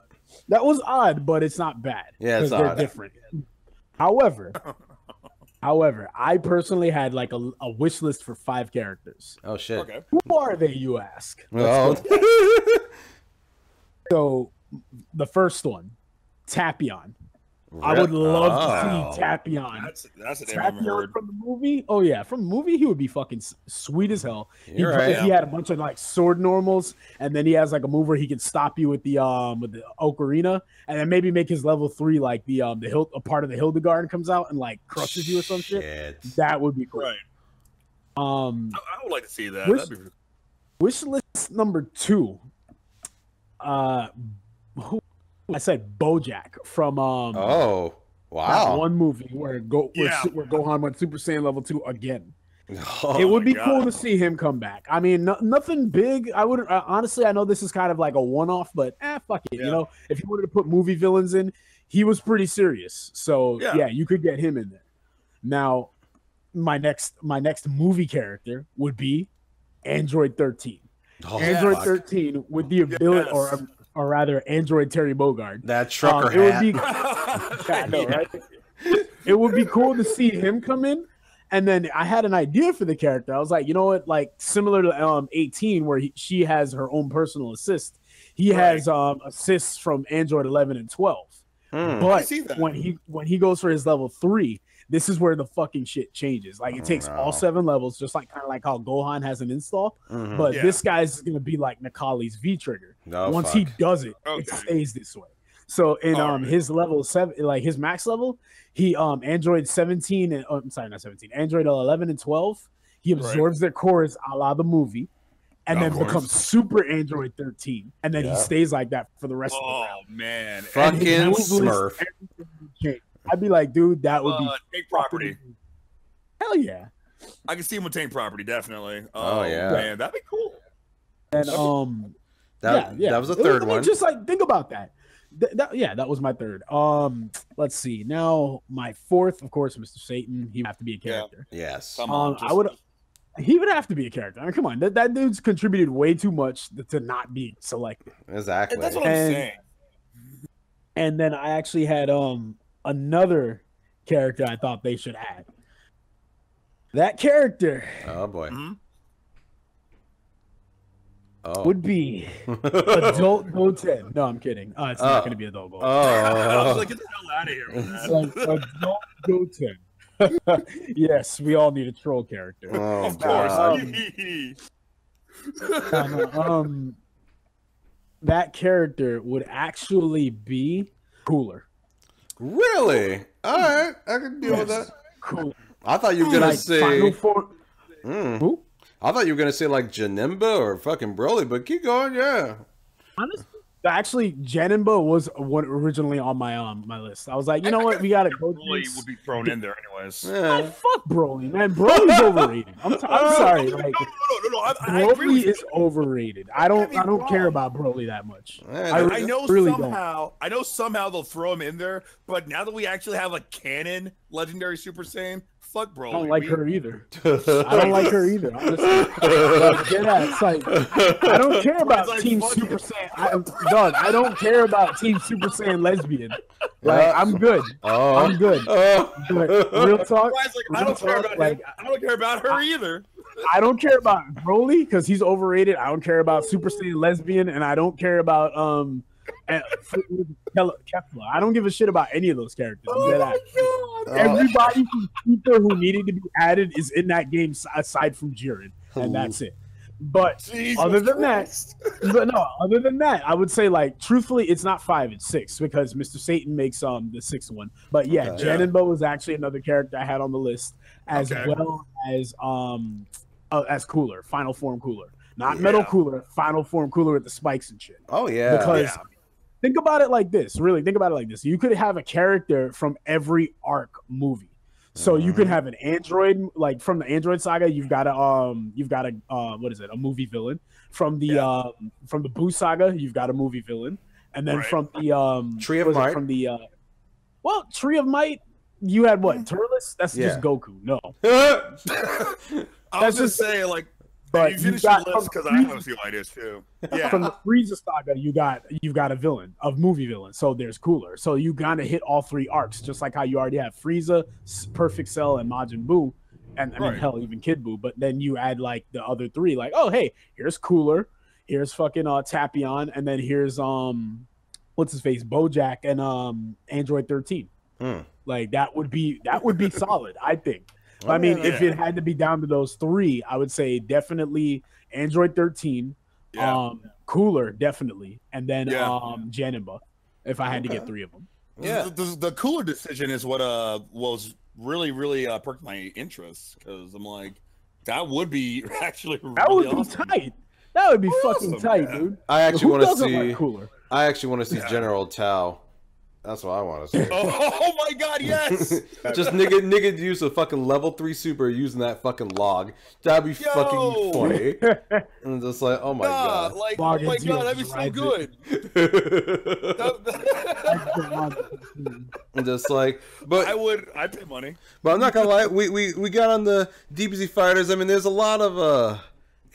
That was odd, but it's not bad. Yeah, it's they're odd. different. However, I personally had like a wish list for 5 characters. Oh shit. Okay. Who are they, you ask? Well, So the first one, Tapion. I would love to see Tapion. That's a name I haven't heard. From the movie. Oh yeah, from the movie he would be fucking sweet as hell. He had a bunch of like sword normals, and then he has like a move where he can stop you with the ocarina, and then maybe make his level 3 like a part of the Hildegard comes out and like crushes you or some shit. That would be cool. Right. I would like to see that. Wish list number 2. I said Bojack from oh wow, that one movie where Gohan went Super Saiyan level 2 again. Oh, it would be cool to see him come back. I mean, nothing big. I would honestly, I know this is kind of like a one-off, but fuck it. Yeah. You know, if you wanted to put movie villains in, he was pretty serious. So yeah, you could get him in there. Now, my next movie character would be Android 13. Android 13 with the ability, or rather, Android Terry Bogard. That trucker hat. It would be, I know, right? It would be cool to see him come in. And then I had an idea for the character. I was like, you know what? Like similar to 18, where she has her own personal assist. He has assists from Android 11 and 12. But when he goes for his level 3, this is where the fucking shit changes. Like it takes all 7 levels, just like kind of like how Gohan has an install. But this guy's gonna be like Necalli's V trigger. Once he does it, it stays this way. So in his level 7, like his max level, he Android 17 and I'm sorry, not 17, Android 11 and 12, he absorbs their cores a la the movie, and then becomes Super Android 13, and then he stays like that for the rest of the round. Oh man, fucking Smurf. I'd be like, dude, that would be tank property. Hell yeah. I can see him with tank property, definitely. Oh yeah, man, that'd be cool. And that was the third one. Just like think about that. That was my third. Let's see. Now my fourth, of course, Mr. Satan. He would have to be a character. Yes. He would have to be a character. I mean, come on, that dude's contributed way too much to not be selected. Exactly. That's what I'm saying. And then I actually had another character I thought they should add. That character. Oh boy. Would be Adult Goten. No, I'm kidding. It's not going to be Adult Goten. I was like, get the hell out of here with that. It's like Adult Goten. Yes, we all need a troll character. Oh, of course. That character would actually be cooler. Really? All right, I can deal with that. Cool. I thought you were gonna say. Who? I thought you were gonna say like Janemba or fucking Broly, but keep going, yeah. Honestly, actually, Janemba was what originally on my list. I was like, you know what, we gotta go. Broly would be thrown in there anyways. Yeah. Fuck Broly, man. Broly's overrated. I'm sorry. Like, no. Broly is overrated. I don't care about Broly that much. I know somehow they'll throw him in there, but now that we actually have a canon legendary Super Saiyan, fuck Broly. I don't like her either. I don't like her either, honestly. It's like, I don't care about Team Super Saiyan. Dog, I don't care about Team Super Saiyan lesbian. Like, I'm good. I'm good. But real talk. I don't care about him. I don't care about her either. I don't care about Broly because he's overrated. I don't care about Super Saiyan lesbian, and I don't care about Kefla. I don't give a shit about any of those characters. Everybody from Super who needed to be added is in that game aside from Jiren, and that's it. But other than that, I would say, like, truthfully, it's not 5, it's 6 because Mr. Satan makes the 6th one. But yeah, Janinbo was actually another character I had on the list, as well as Cooler, Final Form Cooler, not Metal Cooler, Final Form Cooler with the spikes and shit. Oh yeah, because think about it like this. Really, think about it like this. You could have a character from every arc movie. So you could have an android, like from the Android saga, you've got a what is it? A movie villain. From the Boo saga, you've got a movie villain. And then from the Tree of Might. From the Tree of Might, you had what? Turles? That's just Goku. No. I was just saying, like, but you finish your list because I have a few ideas too. Yeah. From the Frieza saga, you've got a villain, a movie villain. So there's Cooler. So you gotta hit all 3 arcs, just like how you already have Frieza, Perfect Cell, and Majin Buu, and I mean hell, even Kid Buu. But then you add like the other 3, like, oh hey, here's Cooler, here's fucking Tapion, and then here's what's his face, Bojack, and Android 13. Like that would be solid, I think. I mean, if it had to be down to those 3, I would say definitely Android 13, Cooler, definitely, and then Janinba, if I had to get 3 of them. Yeah, the Cooler decision is what was really perked my interest, because I'm like, that would be actually really awesome. Tight. That would be fucking tight, dude. I actually want to see like Cooler. I actually want to see General Tao. That's what I want to see. Oh my god, yes! Just nigga use a fucking level 3 super using that fucking log. That'd be fucking funny. And just like, oh my god. Like, oh my god, that'd be so good. And just like, but I'd pay money. But I'm not gonna lie, we got on the DBZ fighters. I mean, there's a lot of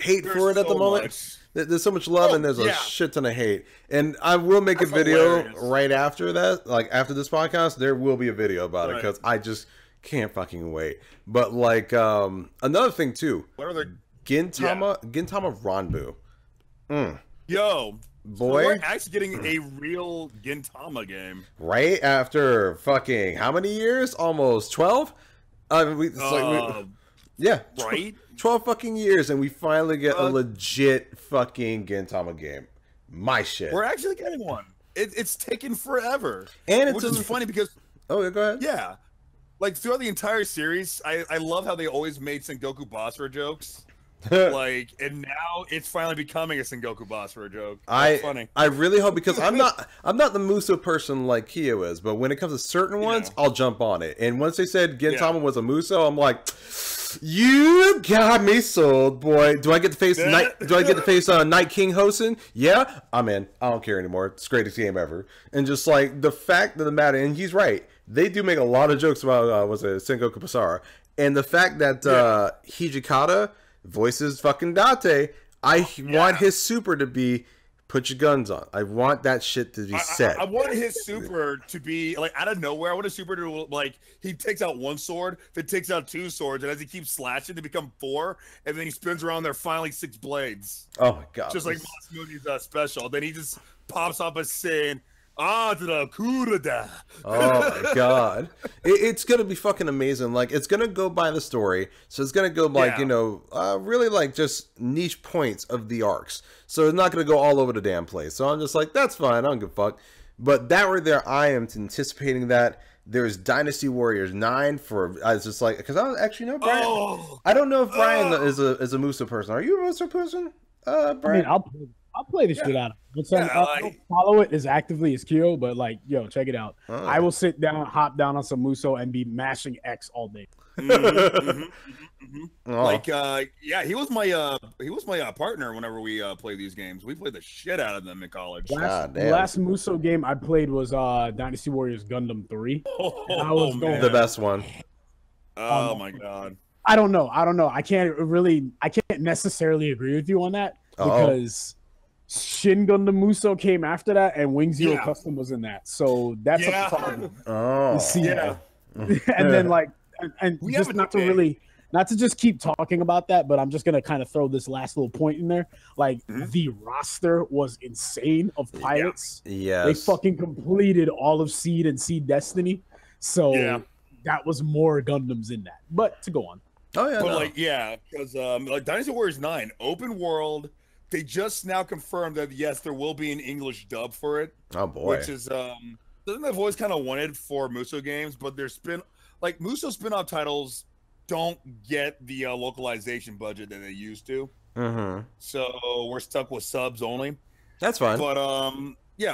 hate for it at the moment. There's so much love and there's a shit ton of hate. And I will make a video right after that. Like, after this podcast, there will be a video about it because I just can't fucking wait. But, like, another thing, too. What are the... Gintama Ranbu. Yo. Boy. So we're actually getting a real Gintama game. Right? After fucking how many years? Almost 12? Yeah. Right? 12 fucking years, and we finally get a legit fucking Gintama game. My shit. We're actually getting one. It's taken forever. And it's which is funny because... Oh, yeah, go ahead. Yeah. Like, throughout the entire series, I love how they always made Sengoku Basara jokes. Like, and now it's finally becoming a Sengoku Basara joke. That's funny. I really hope, because I'm not the Muso person like Kyo is, but when it comes to certain ones, I'll jump on it. And once they said Gintama was a Muso, I'm like... You got me sold, boy. Do I get to face Night King Hosen? Yeah, I'm in. I don't care anymore. It's the greatest game ever. And just like the fact of the matter, and he's right. They do make a lot of jokes about Sengoku Basara, and the fact that Hijikata voices fucking Date. I want his super to be put your guns on. I want that shit to be set. I want his super to be like out of nowhere. I want his super to like he takes out 1 sword, then takes out 2 swords, and as he keeps slashing, they become 4, and then he spins around there, finally 6 blades. Oh my god! Just like Masamuni's special. Then he just pops up as saying, Kurada. Oh my god. It's gonna be fucking amazing. Like, it's gonna go by the story, so it's gonna go like really like just niche points of the arcs, so it's not gonna go all over the damn place. So I'm just like, that's fine, I don't give a fuck. But that right there, I am anticipating that. There's Dynasty Warriors 9 for... I was just like... Because I don't actually know Brian. I don't know if Brian is a Muso person. Are you a Muso person, Brian? I mean, I'll play the shit out of it. I don't follow it as actively as Kyo, but like, yo, check it out. I will sit down, hop down on some Muso, and be mashing X all day. Like, he was my partner whenever we played these games. We played the shit out of them in college. The last Muso game I played was Dynasty Warriors Gundam 3. The best one. Oh my god. I don't know. I can't necessarily agree with you on that because Shin Gundam Muso came after that, and Wing Zero Custom was in that. So that's a problem. Oh, and then like, and just not to really not to just keep talking about that, but I'm just gonna kind of throw this last little point in there. Like the roster was insane of pilots. Yeah. They fucking completed all of Seed and Seed Destiny. So that was more Gundams in that. But to go on. Oh yeah, but because like Dynasty Warriors 9 open world. They just now confirmed that yes, there will be an English dub for it. Oh boy, which is something I've always kind of wanted for Muso games, but their Muso spin-off titles don't get the localization budget that they used to. So we're stuck with subs only. That's fine. But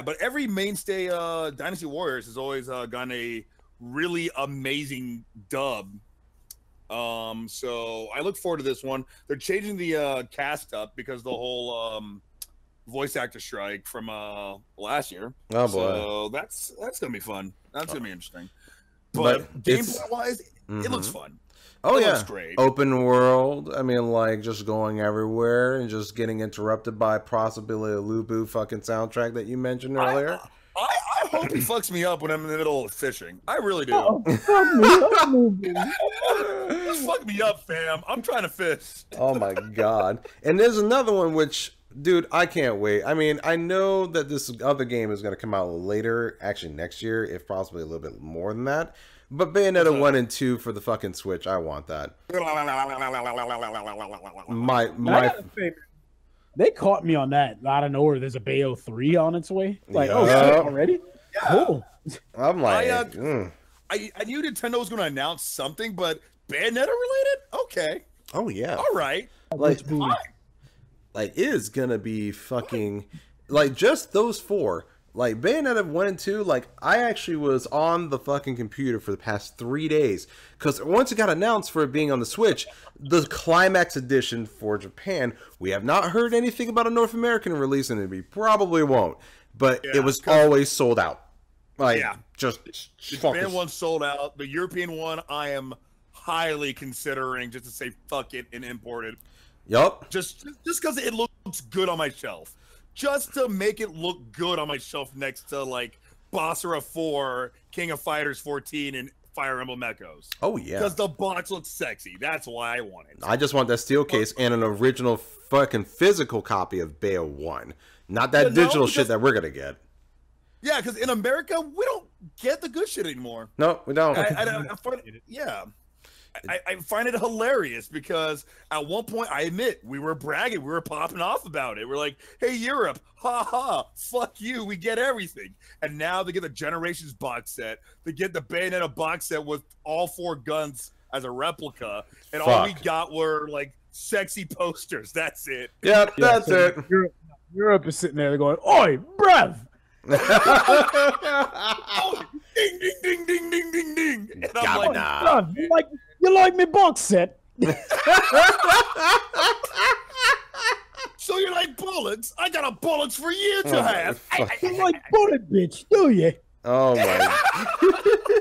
but every mainstay Dynasty Warriors has always gotten a really amazing dub. So I look forward to this one. They're changing the cast up because the whole voice actor strike from last year. Oh boy. So that's gonna be fun. That's gonna be interesting. But gameplay wise, it looks fun. Oh it yeah, looks great. Open world. I mean, like just going everywhere and just getting interrupted by possibly a Lubu fucking soundtrack that you mentioned earlier. I hope he fucks me up when I'm in the middle of fishing. I really do. Just fuck me up, fam. I'm trying to fish. Oh my god. And there's another one which, dude, I can't wait. I mean, I know that this other game is going to come out later, actually next year, if possibly a little bit more than that. But Bayonetta 1 and 2 for the fucking Switch, I want that. They caught me on that. I don't know where there's a Bayo 3 on its way. Like, oh shit, already? Yeah. Cool. I'm like, I knew Nintendo was going to announce something, but Bayonetta related? Okay. Oh yeah. All right. Like it is gonna be fucking like just those four. Like Bayonetta 1 and 2, like I actually was on the fucking computer for the past 3 days. Because once it got announced for it being on the Switch, the Climax Edition for Japan, we have not heard anything about a North American release, and we probably won't. But it was always sold out. Like, just the Japan one sold out. The European one, I am highly considering just to say fuck it and import it. Yup. Just because it looks good on my shelf. Just to make it look good on my shelf next to like Basara 4, King of Fighters 14, and Fire Emblem Echoes. Oh yeah. Because the box looks sexy. That's why I want it. I just want that steel case and an original fucking physical copy of Bayo 1. Not that digital shit that we're gonna get. Yeah, because in America, we don't get the good shit anymore. No, we don't. I find it hilarious because at one point, I admit, we were bragging, we were popping off about it. We're like, hey, Europe, ha ha, fuck you, we get everything. And now they get the Generations box set. They get the Bayonetta box set with all 4 guns as a replica. And all we got were like sexy posters. That's it. Yeah, that's it. Europe is sitting there going, oi, bruv. Oh, ding, ding, ding, ding, ding, ding, ding. And I'm like, you like me box set? So you like bullets? I got a bullets for you to have. You like bullet, bitch, do you? Oh my.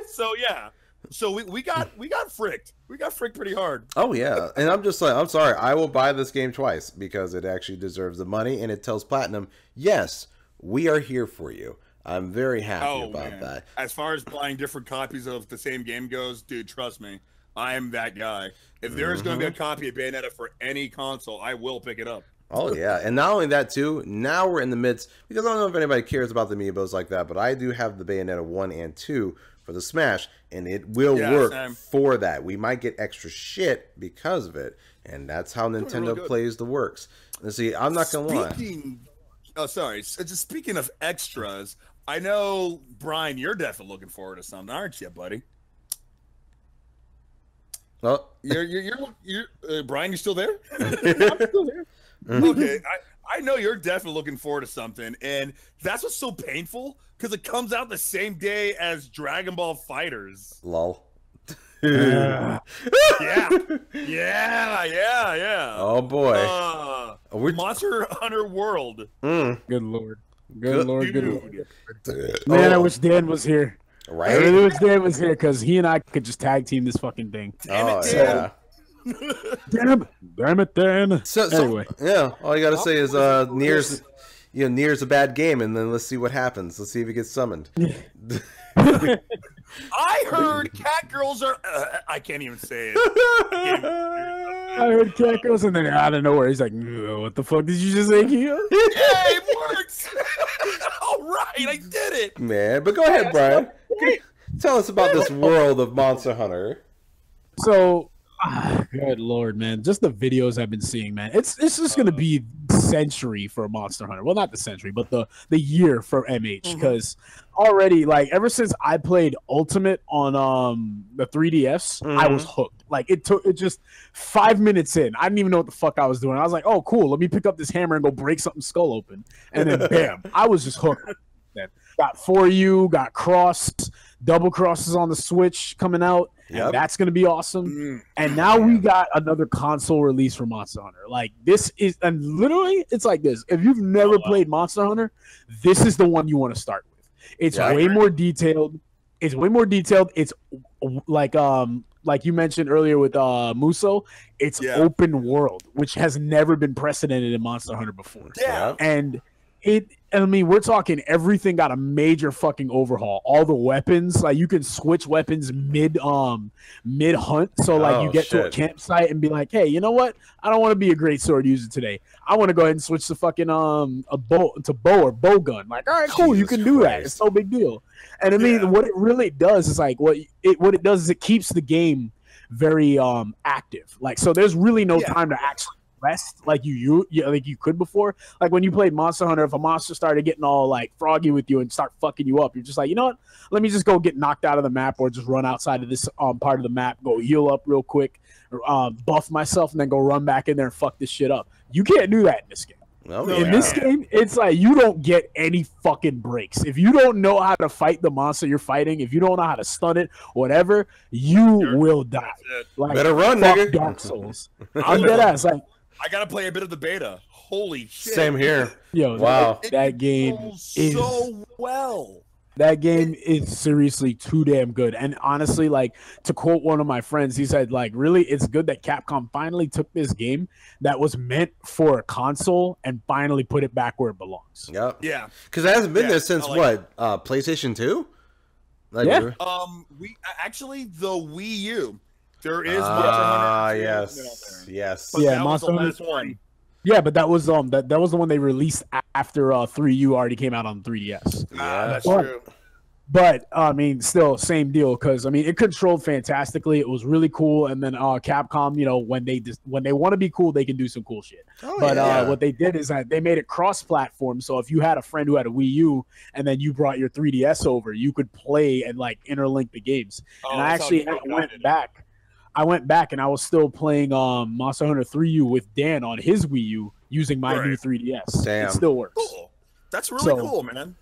So yeah. So we got fricked. We got fricked pretty hard. Oh yeah. And I'm just like, I'm sorry, I will buy this game twice because it actually deserves the money, and it tells Platinum, yes, we are here for you. I'm very happy about that. As far as buying different copies of the same game goes, dude, trust me, I am that guy. If there's going to be a copy of Bayonetta for any console, I will pick it up. Oh yeah, and not only that too, now we're in the midst, because I don't know if anybody cares about the amiibos like that, but I do have the Bayonetta 1 and 2 for the Smash, and it will work for that. We might get extra shit because of it, and that's how Nintendo plays the works. And see, I'm not going to lie. Oh, sorry. So just speaking of extras, I know, Brian, you're definitely looking forward to something, aren't you, buddy? Well, you're Brian, you still there? I'm still there. Okay, I know you're definitely looking forward to something, and that's what's so painful because it comes out the same day as Dragon Ball Fighters. Lol. Yeah. Oh boy. Monster Hunter World. Good lord. Good lord. Man, I wish Dan was here. Right? I really wish Dan was here because he and I could just tag team this fucking thing. Damn it, Dan. Damn it, Dan. So anyway. Yeah, all you gotta say is Nier's a bad game, and then let's see what happens. Let's see if he gets summoned. I heard cat girls are. I can't even say it. I heard cat girls, and then out of nowhere, he's like, "What the fuck did you just say, Keo?" Yeah, it works. All right, I did it, man. But go ahead, Brian. Tell us about this world of Monster Hunter. So, good lord, man, just the videos I've been seeing, man. It's just gonna be century for Monster Hunter. Well, not the century, but the year for MH, because already, like, ever since I played Ultimate on the 3DS, I was hooked. Like, it just 5 minutes in, I didn't even know what the fuck I was doing. I was like, oh cool, let me pick up this hammer and go break something's skull open, and then bam, I was just hooked. Then got For You, got Cross, Double Crosses on the Switch coming out. And that's going to be awesome. And now we got another console release for Monster Hunter. Like, this is, and literally, it's like this. If you've never played Monster Hunter, this is the one you want to start with. It's way more detailed. It's way more detailed. It's like you mentioned earlier with Muso, it's open world, which has never been precedented in Monster Hunter before. Yeah. And I mean, we're talking everything got a major fucking overhaul. All the weapons, like, you can switch weapons mid hunt. So like, you get to a campsite and be like, hey, you know what? I don't want to be a great sword user today. I want to go ahead and switch to fucking a bow or bow gun. Like, all right, cool, you can do that. It's no big deal. And I mean, what it really does is like what it does is it keeps the game very active. Like, so there's really no time to actually rest like you could before. Like, when you played Monster Hunter, if a monster started getting all like froggy with you and start fucking you up, you're just like, you know what, let me just go get knocked out of the map, or just run outside of this part of the map, go heal up real quick, buff myself, and then go run back in there and fuck this shit up. You can't do that in this game. This game, it's like you don't get any fucking breaks. If you don't know how to fight the monster you're fighting, if you don't know how to stun it, whatever, you will die. Like, better run, nigga. Dark Souls. I'm dead ass. Like, I gotta play a bit of the beta. Holy shit! Same here. Yo, wow, that game is so well. That game is seriously too damn good. And honestly, like, to quote one of my friends, he said, like, really, it's good that Capcom finally took this game that was meant for a console and finally put it back where it belongs. Yep. Yeah. Because it hasn't been there since PlayStation 2? Like, we actually, the Wii U. There is Monster Hunter. Yes. But Monster Hunter 1. Yeah, but that was that was the one they released after 3U already came out on 3DS. That's true. But I mean, still same deal, because I mean, it controlled fantastically. It was really cool. And then Capcom, you know, when they want to be cool, they can do some cool shit. What they did is that they made it cross-platform. So if you had a friend who had a Wii U and then you brought your 3DS over, you could play and like interlink the games. And I actually I went back and I was still playing Monster Hunter 3U with Dan on his Wii U using my new 3DS. Damn. It still works. Cool. That's really cool, man.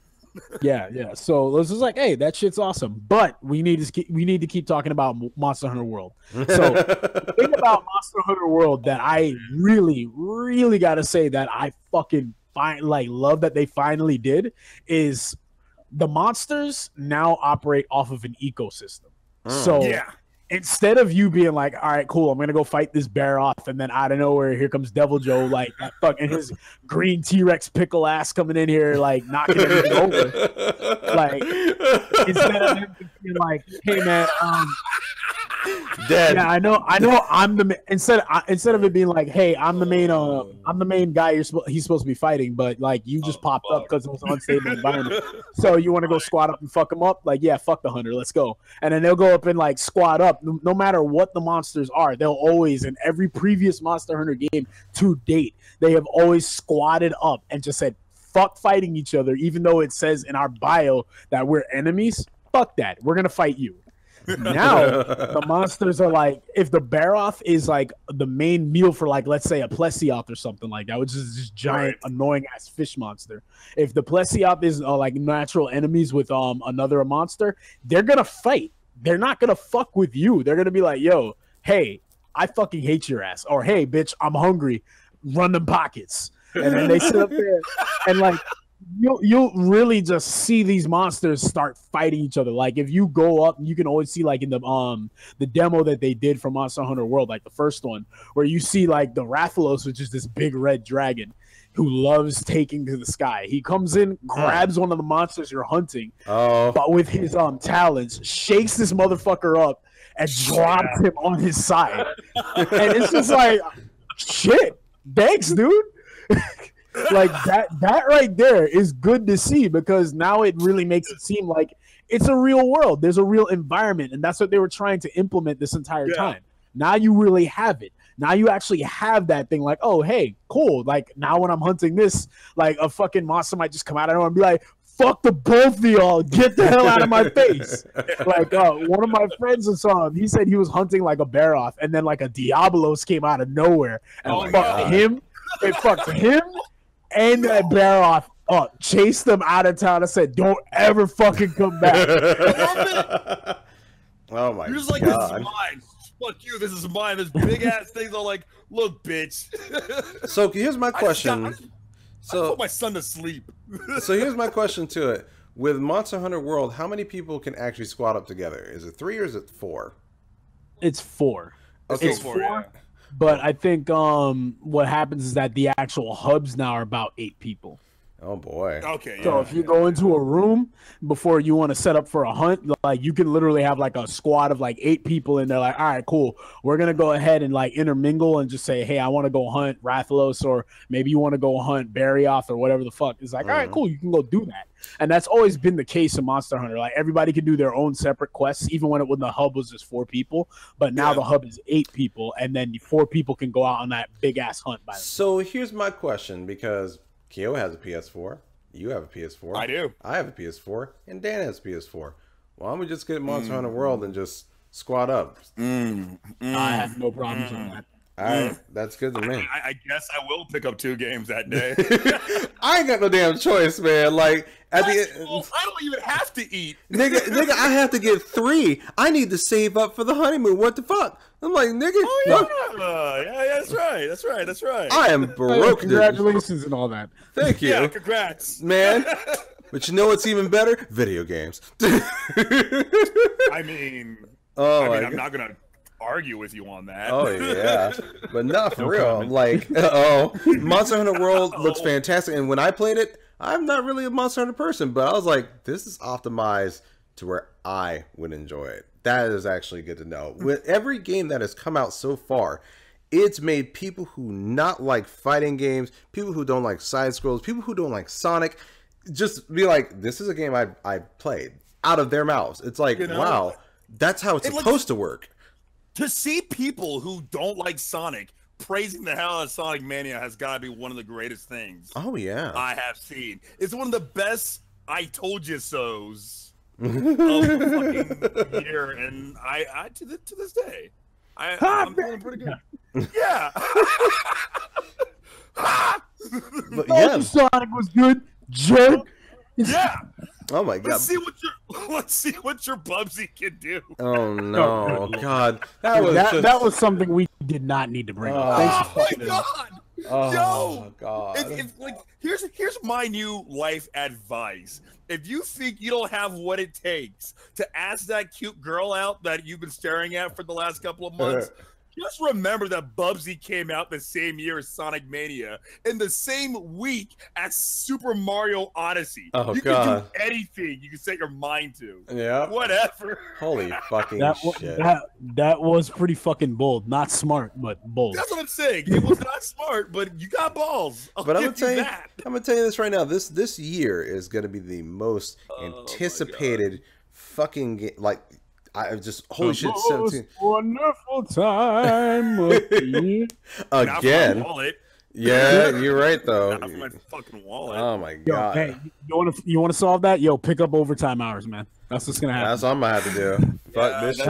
yeah. So this is like, hey, that shit's awesome. But we need to keep talking about Monster Hunter World. So the thing about Monster Hunter World that I really, really gotta say that I fucking love that they finally did is the monsters now operate off of an ecosystem. Instead of you being like, all right, cool, I'm going to go fight this bear off, and then out of nowhere, here comes Devil Joe, like, that fucking his green T-Rex pickle ass coming in here, like, knocking everything over. Like, instead of him being like, hey, man, dead. Yeah, I know. I'm the instead of it being like, hey, I'm the main guy he's supposed to be fighting, but like you just popped up because it was an unstable environment. So you want to go squat up and fuck him up? Like, yeah, fuck the hunter, let's go. And then they'll go up and like squat up. No matter what the monsters are, they'll always, in every previous Monster Hunter game to date, they have always squatted up and just said, fuck fighting each other, even though it says in our bio that we're enemies. Fuck that. We're gonna fight you. Now the monsters are like, if the Baroth is like the main meal for, like, let's say a Plesioth or something like that, which is this giant annoying ass fish monster. If the Plesioth is like natural enemies with another monster, they're gonna fight. They're not gonna fuck with you. They're gonna be like, yo, hey, I fucking hate your ass, or hey, bitch, I'm hungry. Run them pockets. And then they sit up there and like you'll really just see these monsters start fighting each other. Like if you go up, you can always see like in the demo that they did for Monster Hunter World, like the first one, where you see like the Rathalos, which is this big red dragon who loves taking to the sky. He comes in, grabs one of the monsters you're hunting, but with his talons, shakes this motherfucker up and drops him on his side. And it's just like, shit, thanks, dude. Like that right there is good to see, because now it really makes it seem like it's a real world. There's a real environment, and that's what they were trying to implement this entire time. Now you really have it. Now you actually have that thing like, oh, hey, cool. Like now when I'm hunting this, like a fucking monster might just come out of nowhere and be like, fuck the both of y'all, get the hell out of my face. Like one of my friends I saw him, he said he was hunting like a bear off, and then like a Diablos came out of nowhere and fucked him. It fucked him and that bear off up, chased them out of town. I said, don't ever fucking come back. Oh my god. You're just like, this is mine. Fuck you, this is mine. This big ass thing's all like, look, bitch. So here's my question. I put my son to sleep. So here's my question to it. With Monster Hunter World, how many people can actually squad up together? Is it 3 or is it 4? It's 4. Okay, it's 4. But I think what happens is that the actual hubs now are about 8 people. Oh boy. Okay. So if you go into a room before you want to set up for a hunt, like you can literally have like a squad of like 8 people, and they're like, all right, cool. We're gonna go ahead and like intermingle and just say, hey, I want to go hunt Rathalos, or maybe you want to go hunt Barrioth or whatever the fuck. It's like, all right, cool, you can go do that. And that's always been the case in Monster Hunter. Like everybody can do their own separate quests, even when the hub was just 4 people. But now the hub is 8 people, and then 4 people can go out on that big ass hunt by themselves. So here's my question, because Kyo has a PS4. You have a PS4. I do. I have a PS4. And Dan has a PS4. Why don't we just get Monster Hunter World and just squad up? I have no problems with that. All right, that's good to me. I guess I will pick up 2 games that day. I ain't got no damn choice, man. Like at the I don't even have to eat, nigga, I have to get 3. I need to save up for the honeymoon. What the fuck? I'm like, nigga. Oh yeah, that's right. I am broke. Congratulations and all that. Thank you. Yeah, congrats, man. But you know what's even better? Video games. I mean, I'm not gonna argue with you on that. Oh yeah, but not for real. Comment. Like, Monster Hunter World looks fantastic, and when I played it, I'm not really a Monster Hunter person, but I was like, this is optimized to where I would enjoy it. That is actually good to know. With every game that has come out so far, it's made people who not like fighting games, people who don't like side scrolls, people who don't like Sonic, just be like, this is a game I played, out of their mouths. It's like, wow, that's how it's supposed to work. To see people who don't like Sonic praising the hell out of Sonic Mania has got to be one of the greatest things. Oh yeah, I have seen. It's one of the best I told you so's of the fucking year, and I to this day, I'm feeling pretty good. Yeah. But yeah, Sonic was good, jerk. Yeah. Oh my god. Let's see what your Bubsy can do. Oh no, God. That was something we did not need to bring up. Thanks for my god. Oh god. Like here's my new life advice. If you think you don't have what it takes to ask that cute girl out that you've been staring at for the last couple of months, just remember that Bubsy came out the same year as Sonic Mania, in the same week as Super Mario Odyssey. Oh, you God. can do anything you can set your mind to. Yeah. Whatever. Holy fucking shit. That was pretty fucking bold. Not smart, but bold. That's what I'm saying. It was not smart, but you got balls. But I'm gonna tell you this right now. This year is gonna be the most anticipated fucking game. Like, I just holy shit, 17 wonderful time again. Yeah, you're right though. Not for my fucking wallet. Oh my god. Hey, you want to solve that? Yo, pick up overtime hours, man. That's what's gonna happen. That's what I'm gonna have to do. Fuck this shit.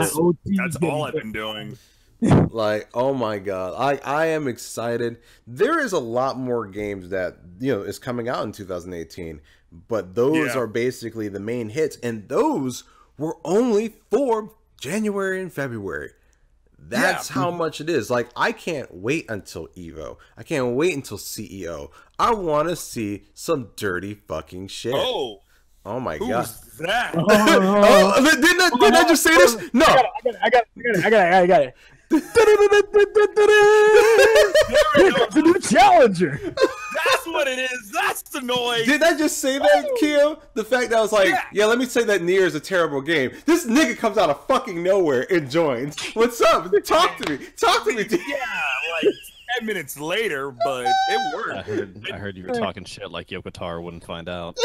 That's all I've been doing. Like, oh my god, I am excited. There is a lot more games that is coming out in 2018, but those are basically the main hits, and those were only for January and February. That's how much it is. Like, I can't wait until Evo. I can't wait until CEO. I want to see some dirty fucking shit. Oh my god. Who's that? Didn't I just say this? No. I got it. It's a new challenger. That's what it is. That's the noise. Did I just say that, Keo? The fact that I was like, yeah, let me say that Nier is a terrible game. This nigga comes out of fucking nowhere and joins. What's up? Talk to me. Talk to me. Yeah, like 10 minutes later, but it worked. I heard you were talking shit like Yoko Taro wouldn't find out.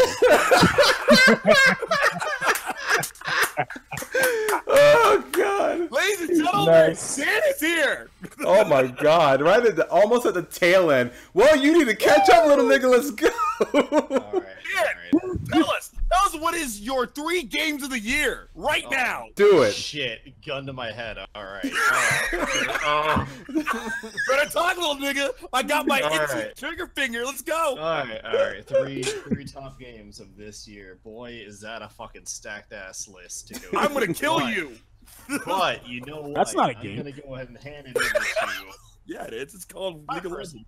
Oh god. Ladies and gentlemen, Dan is here. Oh my god. Right at the almost at the tail end. Well, you need to catch up, little nigga. Let's go. All right. Tell us what is your 3 games of the year right now. Do it. Shit, gun to my head. All right. Better talk, little nigga. I got my itchy trigger finger. Let's go. All right. Three top games of this year. Boy, is that a fucking stacked ass list to go. I'm gonna kill you. But you know what? That's not a game. I'm gonna go ahead and hand it over to you. Yeah, it is. It's called League of Legends.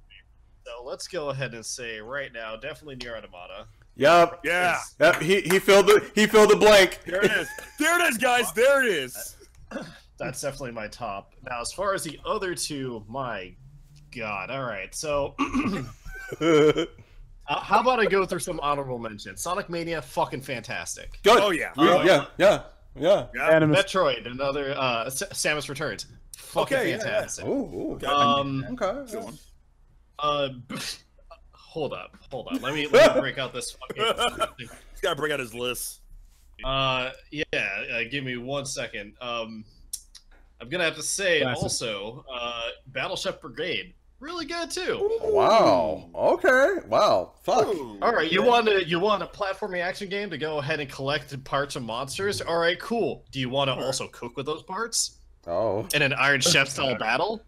So let's go ahead and say right now, definitely Nier Automata. Yup. Yeah. Yep. He filled the blank. There it is. There it is, guys. There it is. That's definitely my top. Now, as far as the other two, my god. All right. So, how about I go through some honorable mentions? Sonic Mania, fucking fantastic. Good. Oh yeah. Yeah. Metroid, another Samus Returns. Fucking fantastic. Yeah. Ooh. Okay. Hold up. Let me break out this fucking thing. He's gotta bring out his list. Give me 1 second. I'm gonna have to say also, Battleship Brigade, really good too. Wow. Okay. Wow. Fuck. All right, you want a platforming action game to go ahead and collect parts of monsters? All right, cool. Do you want to also cook with those parts? Oh. In an Iron Chef style battle?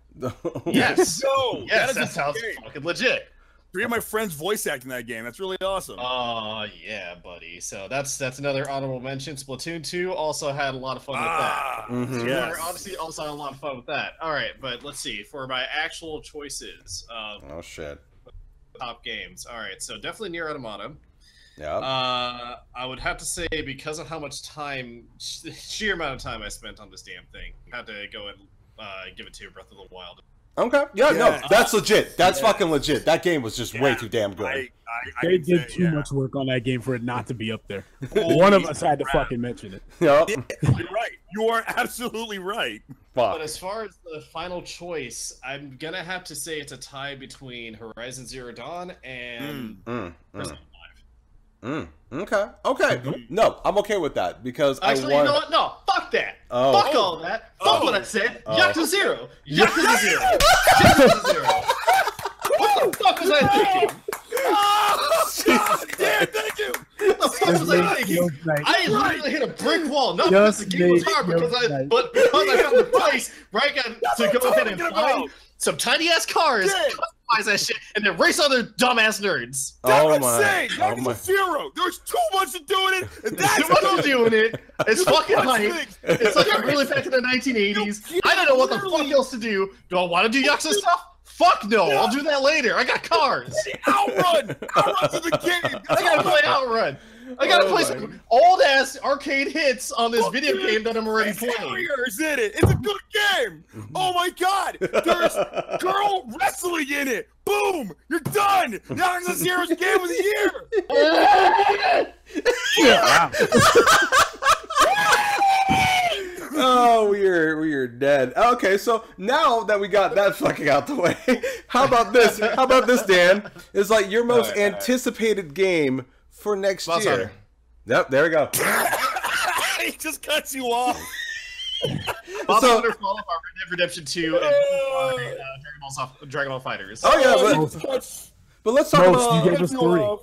Yes. No. Yes, that sounds fucking legit. 3 of my friends voice acting that game. That's really awesome. Oh yeah, buddy. So that's another honorable mention. Splatoon 2 also had a lot of fun with that. Mm-hmm. Yes. Obviously, also had a lot of fun with that. All right, but let's see for my actual choices. Oh shit. Top games. All right, so definitely Nier Automata. Yeah. I would have to say because of how much time, sheer amount of time I spent on this damn thing, I had to go and give it to Breath of the Wild. Okay. Yeah. No, that's legit. That's fucking legit. That game was just way too damn good. They did too much work on that game for it not to be up there. One of us had to fucking mention it. Yep. You're right. You are absolutely right. Fuck. But as far as the final choice, I'm gonna have to say it's a tie between Horizon Zero Dawn and Persona 5. Okay. No, I'm okay with that because Actually, I want. You know what? No, fuck that. Oh. Fuck all that. Fuck what I said. Yakuza Zero. Yakuza Zero. Yakuza Zero. What the fuck was I thinking? Damn, thank you. What the fuck was I thinking? I literally hit a brick wall. Not because the game was hard, but because I found the place where I got to go ahead and find some tiny ass cars, customize that shit, and then race other dumbass nerds. That's insane. Yakuza Zero. There's too much to doing it, and that's too much of doing it. It's fucking hype. It's like I'm really back in the 1980s. I don't know what the fuck else to do. Do I want to do Yakuza stuff? Fuck no, I'll do that later. I got cars. Outrun! Outrun's in the game! I gotta play Outrun. I gotta play some old ass arcade hits on this video game that I'm already playing. Warriors in it. It's a good game. Oh my god! There's girl wrestling in it. Boom! You're done. Yakuza Zero's game of the year. Yeah. Oh, we're dead. Okay, so now that we got that fucking out the way, how about this? How about this, Dan? It's like your most anticipated game for next year. Hunter. Yep, there we go. He just cuts you off. Monster Hunter followed by Red Dead Redemption 2 and Dragon Ball FighterZ. Oh yeah, but let's talk about. You gave us 3.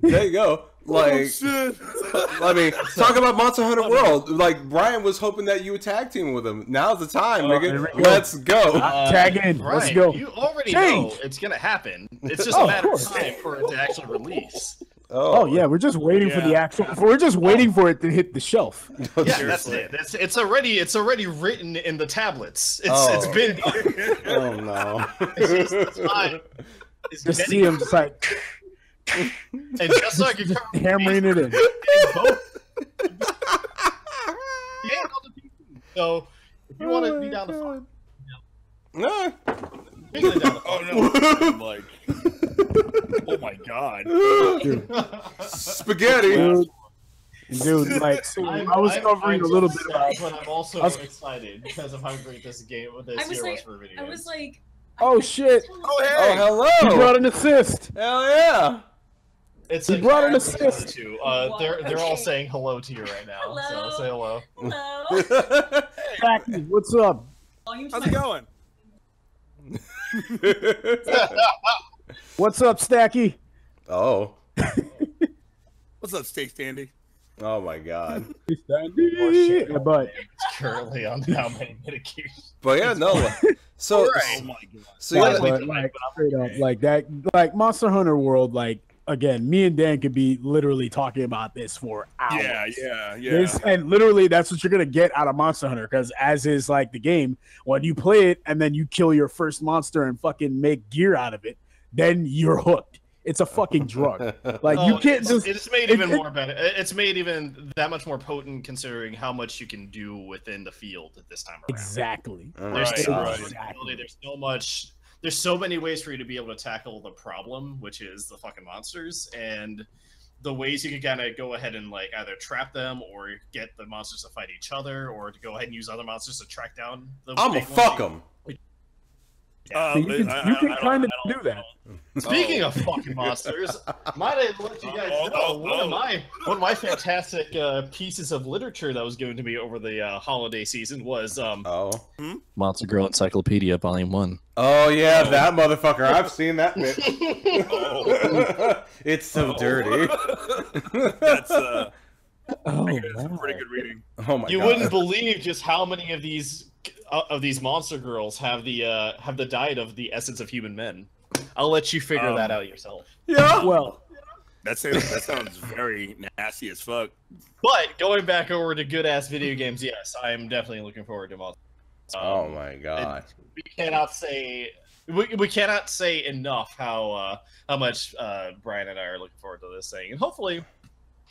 There you go. Like, I mean, talk about Monster Hunter World. Like, Brian was hoping that you would tag team with him. Now's the time, nigga. Let's go. Tag in. Let's Brian, go. You already know it's gonna happen. It's just a matter of time for it to actually release. Oh yeah, we're just waiting for the actual. We're just waiting for it to hit the shelf. Yeah, that's it. It's already written in the tablets. It's been. Oh no! It's fine. Just see him just like. And just so I can hammering it in. So if you want to be down to fight, No. Oh no! Like, oh my god! Dude. Spaghetti. Dude, like so I was covering a little bit about, but I'm also excited because of how great this game was for video games. I was like, oh shit! Oh hey! Oh hello! He brought an assist. Hell yeah! He brought an assist. They're all saying hello to you right now. Hello. So say hello. hello. Hey, what's up? How's it going? What's up, Stacky? Oh. What's up, Steak Standy? Oh my god. Yeah, but It's currently on how many medications. But yeah, no. So, Oh my god! so yeah, but, like straight up, like that, like Monster Hunter World, like again, me and Dan could be literally talking about this for hours. Yeah. And literally, that's what you're gonna get out of Monster Hunter, because as is like the game, when you play it and then you kill your first monster and fucking make gear out of it, then you're hooked. It's a fucking drug. Like you can't just. It's made even more better. It's made even that much more potent considering how much you can do within the field at this time around. Exactly. There's Right, so right. much flexibility, there's so much. There's so many ways for you to be able to tackle the problem, which is the fucking monsters, and the ways you can kind of go ahead and like either trap them or get the monsters to fight each other, or to go ahead and use other monsters to track down the. I'm gonna fuck them. So you can kind of do that. Speaking of fucking monsters, might I let you guys know one of my fantastic pieces of literature that was given to me over the holiday season was Monster Girl Encyclopedia Volume 1. Oh yeah, that motherfucker. I've seen that bit. It's so dirty. That's Oh, some pretty good reading. Oh my god. You wouldn't believe just how many of these monster girls have the diet of the essence of human men. I'll let you figure that out yourself. Yeah. well, That sounds very nasty as fuck. But going back over to good ass video games, yes, I am definitely looking forward to Monster. Oh my god. We cannot say we cannot say enough how much Brian and I are looking forward to this thing, and hopefully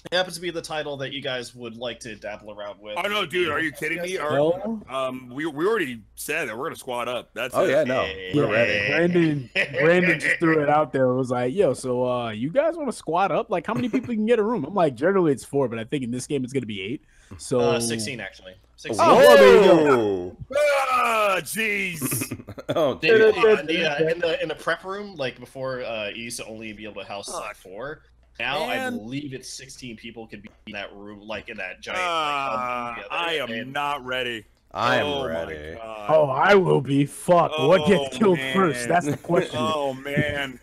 it happens to be the title that you guys would like to dabble around with. Oh no, dude, are you kidding me? We already said that we're gonna squad up. That's Oh it. yeah, no. We're ready. Brandon just threw it out there. It was like, yo, so you guys want to squad up? Like, how many people can get a room? I'm like, generally it's 4, but I think in this game it's gonna be 8. So 16 actually. 16. Oh, well, there you go. Ah, jeez. Oh, In the prep room, like before, you used to only be able to house 4. Now I believe it's 16 people could be in that room, like in that giant. I am not ready. I am ready. Oh, I will be. Fuck. What gets killed man. first? That's the question. Oh man,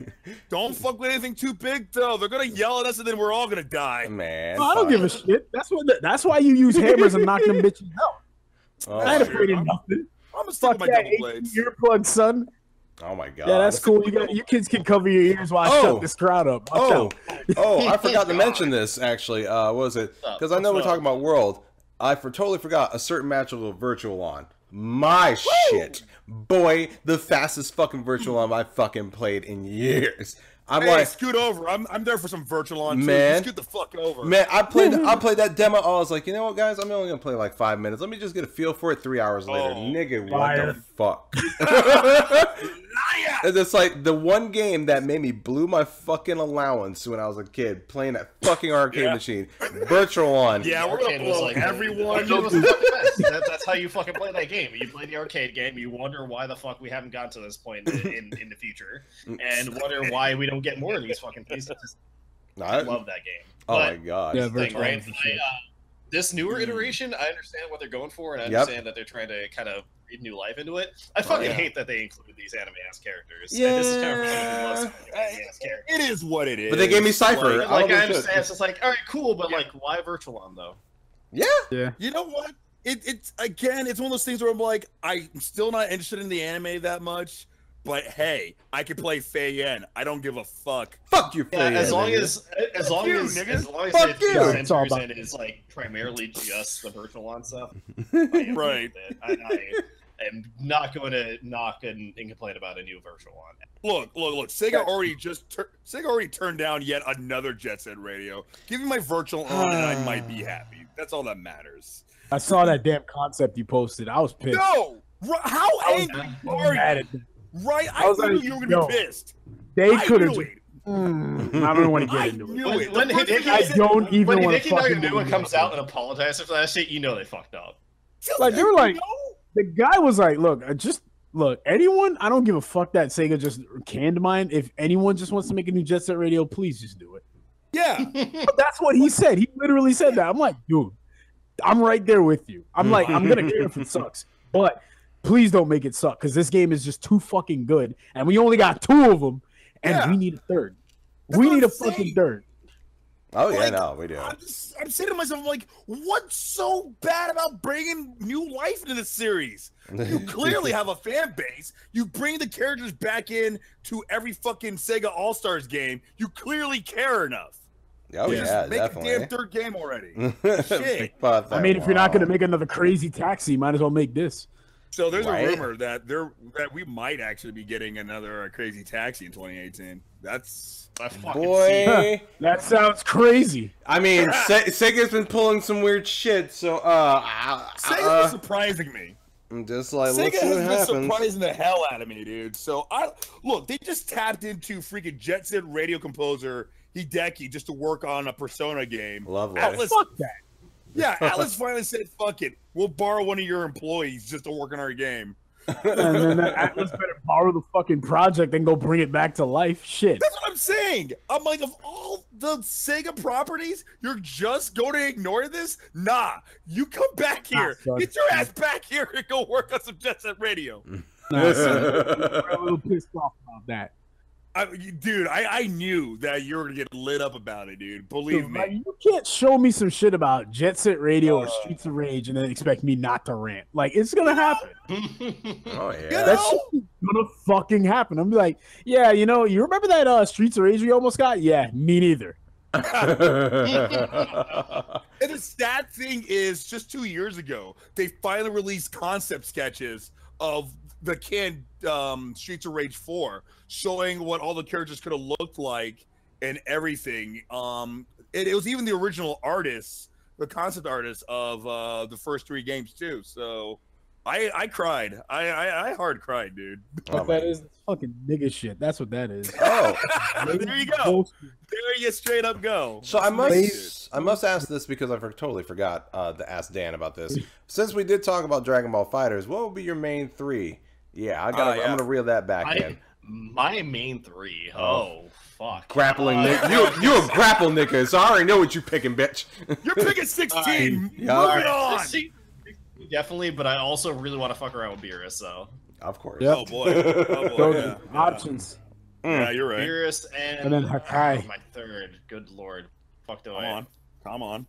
don't fuck with anything too big though. They're gonna yell at us and then we're all gonna die. Man. I don't give a shit. That's why you use hammers and knock them bitches out. Oh, I ain't afraid of nothing. I'm gonna stick Fuck with my that double blades. earplug, son. oh my god. Yeah, that's cool. You kids can cover your ears while I shut this crowd up. Watch out. I forgot to mention this actually. What was it? Because I know we're talking about World. I totally forgot a certain match of a virtual on. My shit. Boy, the fastest fucking virtual on I've fucking played in years. I'm hey, like, scoot over. I'm there for some virtual on too. Man. Scoot the fuck over. man, I played that demo. I was like, you know what, guys? I'm only gonna play like 5 minutes. Let me just get a feel for it. 3 hours later, nigga, what the fuck? And it's like the one game that made me blew my fucking allowance when I was a kid playing that fucking arcade machine. Virtual on. Yeah, we're gonna blow everyone. That's how you fucking play that game. You play the arcade game, you wonder why the fuck we haven't gotten to this point in the future, and wonder why we don't get more of these fucking pieces. I love that game. Oh my god. Yeah, Thing, right? This newer iteration, I understand what they're going for, and I understand that they're trying to kind of breathe new life into it. I fucking hate that they included these anime-ass characters. Yeah. And this is kind of anime-ass characters. It is what it is. But they gave me Cypher. Like I understand, it's just like, all right, cool, but like, why virtual on though? Yeah. You know what? It's again, it's one of those things where I'm like, I'm still not interested in the anime that much, But hey, I can play Fei Yen. I don't give a fuck. Fuck you, Fei Yen. As long as it centers and is like primarily just the virtual one stuff. Right. I am not going to knock and complain about a new virtual one. Look. Sega already turned down yet another Jet Set Radio. Give me my virtual on, and I might be happy. That's all that matters. I saw that damn concept you posted. I was pissed. No, how angry are you? Right, I knew you were gonna be pissed. They could have. I don't want to get into it. When Hideki Naganuma comes out and apologizes for that shit, you know they fucked up. Like they were like, the guy was like, look, anyone, I don't give a fuck that Sega just canned mine. If anyone just wants to make a new Jet Set Radio, please just do it. Yeah. That's what he said. He literally said that. I'm like, dude, I'm right there with you. I'm like, I'm gonna care if it sucks. But please don't make it suck, because this game is just too fucking good. And we only got 2 of them, and we need a third. We need a fucking third. Oh, yeah, no, we do. I'm saying to myself, like, what's so bad about bringing new life into the series? You clearly have a fan base. You bring the characters back in to every fucking Sega All-Stars game. You clearly care enough. Oh, yeah, make definitely. a damn third game already. Shit. I mean, if you're not going to make another Crazy Taxi, might as well make this. So there's a rumor that we might actually be getting another Crazy Taxi in 2018. That's boy. That sounds crazy. I mean, Sega's been pulling some weird shit, so Sega's surprising me. I'm just like, Sega let's see what has been happens. surprising the hell out of me, dude. So they just tapped into freaking Jet Set Radio composer Hideki just to work on a Persona game. Lovely. Fuck that. Yeah, Atlas finally said, fuck it. We'll borrow one of your employees just to work on our game. And then Atlas better borrow the fucking project and go bring it back to life. Shit. That's what I'm saying. I'm like, of all the Sega properties, you're just going to ignore this? Nah, you come back here. Get your ass back here and go work on some Jet Set Radio. I'm a little pissed off about that. Dude, I knew that you were gonna get lit up about it, dude. Believe me. Like, you can't show me some shit about Jet Set Radio or Streets of Rage and then expect me not to rant. Like, it's gonna happen. Oh yeah, that shit is gonna fucking happen. I'm like, yeah, you remember that Streets of Rage we almost got? Yeah, me neither. And the sad thing is, just 2 years ago, they finally released concept sketches of the canned Streets of Rage 4, showing what all the characters could have looked like and everything. It was even the original artists, the concept artists of the first 3 games too. So I cried. I hard cried, dude. That is fucking nigga shit. That's what that is. Oh, there you go. There you straight up go. So I must ask this because I totally forgot to ask Dan about this. Since we did talk about Dragon Ball FighterZ, what would be your main 3? Yeah, I'm gonna reel that back in. My main 3. Oh fuck. Grappling Nick. You a grapple nigga, so I already know what you picking, bitch. You're picking 16. Moving on. Definitely, but I also really want to fuck around with Beerus, so. Of course. Yep. Oh boy. Yeah. Options. Yeah, you're right. Beerus and then Hakai. My 3rd. Good lord. Fucked away. Come on.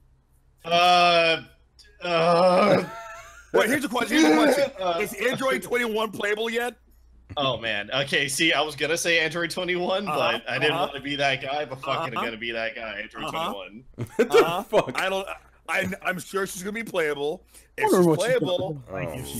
Wait, here's a question. Is Android 21 playable yet? Oh man. Okay. See, I was gonna say Android 21, but I didn't want to be that guy. But fucking, I'm gonna be that guy. Android 21. What the fuck? I'm sure she's gonna be playable. If she's playable,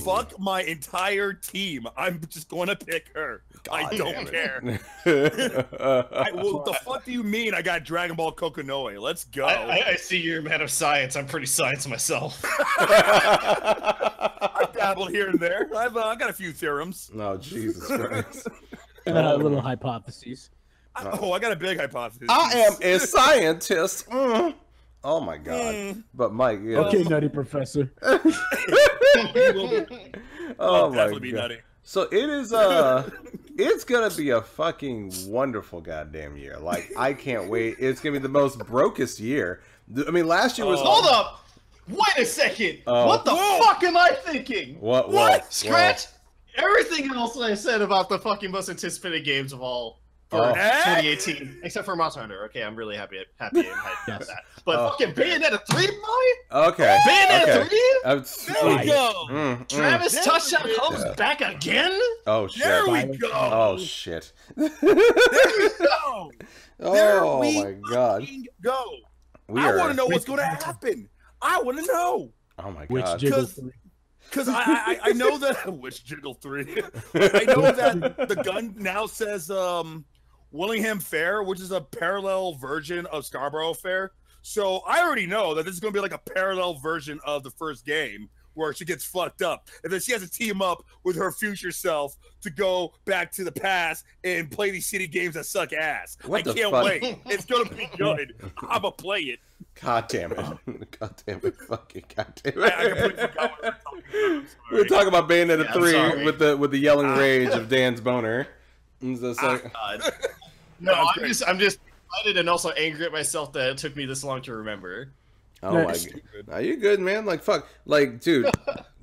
fuck my entire team. I'm just going to pick her. I don't care. What the fuck do you mean I got Dragon Ball Kokonoi? Let's go. I see you're a man of science. I'm pretty science myself. I dabbled here and there. I've got a few theorems. No, Jesus Christ. Little hypotheses. I got a big hypothesis. I am a scientist. Oh my god! But Mike, okay, Nutty Professor. Oh my god! Be nutty. So it is. It's gonna be a fucking wonderful goddamn year. Like, I can't wait. It's gonna be the most brokest year. I mean, last year was. Hold up! Wait a second! What the fuck am I thinking? What? Scratch everything else that I said about the fucking most anticipated games of all for 2018, except for Monster Hunter. Okay, I'm really happy and hyped about that. But fucking Bayonetta 3, boy. Okay. Bayonetta 3. There we go. Travis Touchdown comes back again. Oh shit. There we go. Oh shit. There we go. Oh my god. Go. I want to know what's going to happen. I want to know. Oh my god. Which Jiggle 3? Because I know that which Jiggle 3. I know that the gun now says Willingham Fair, which is a parallel version of Scarborough Fair. So I already know that this is going to be like a parallel version of the first game where she gets fucked up. And then she has to team up with her future self to go back to the past and play these shitty games that suck ass. I can't wait. It's going to be good. I'm going to play it. God damn it. God damn it. Fucking god damn it. We're talking about Bayonetta 3 with the yelling rage of Dan's boner. No, I'm just excited and also angry at myself that it took me this long to remember. Oh my god. Are you good, man? Like fuck. Like, dude,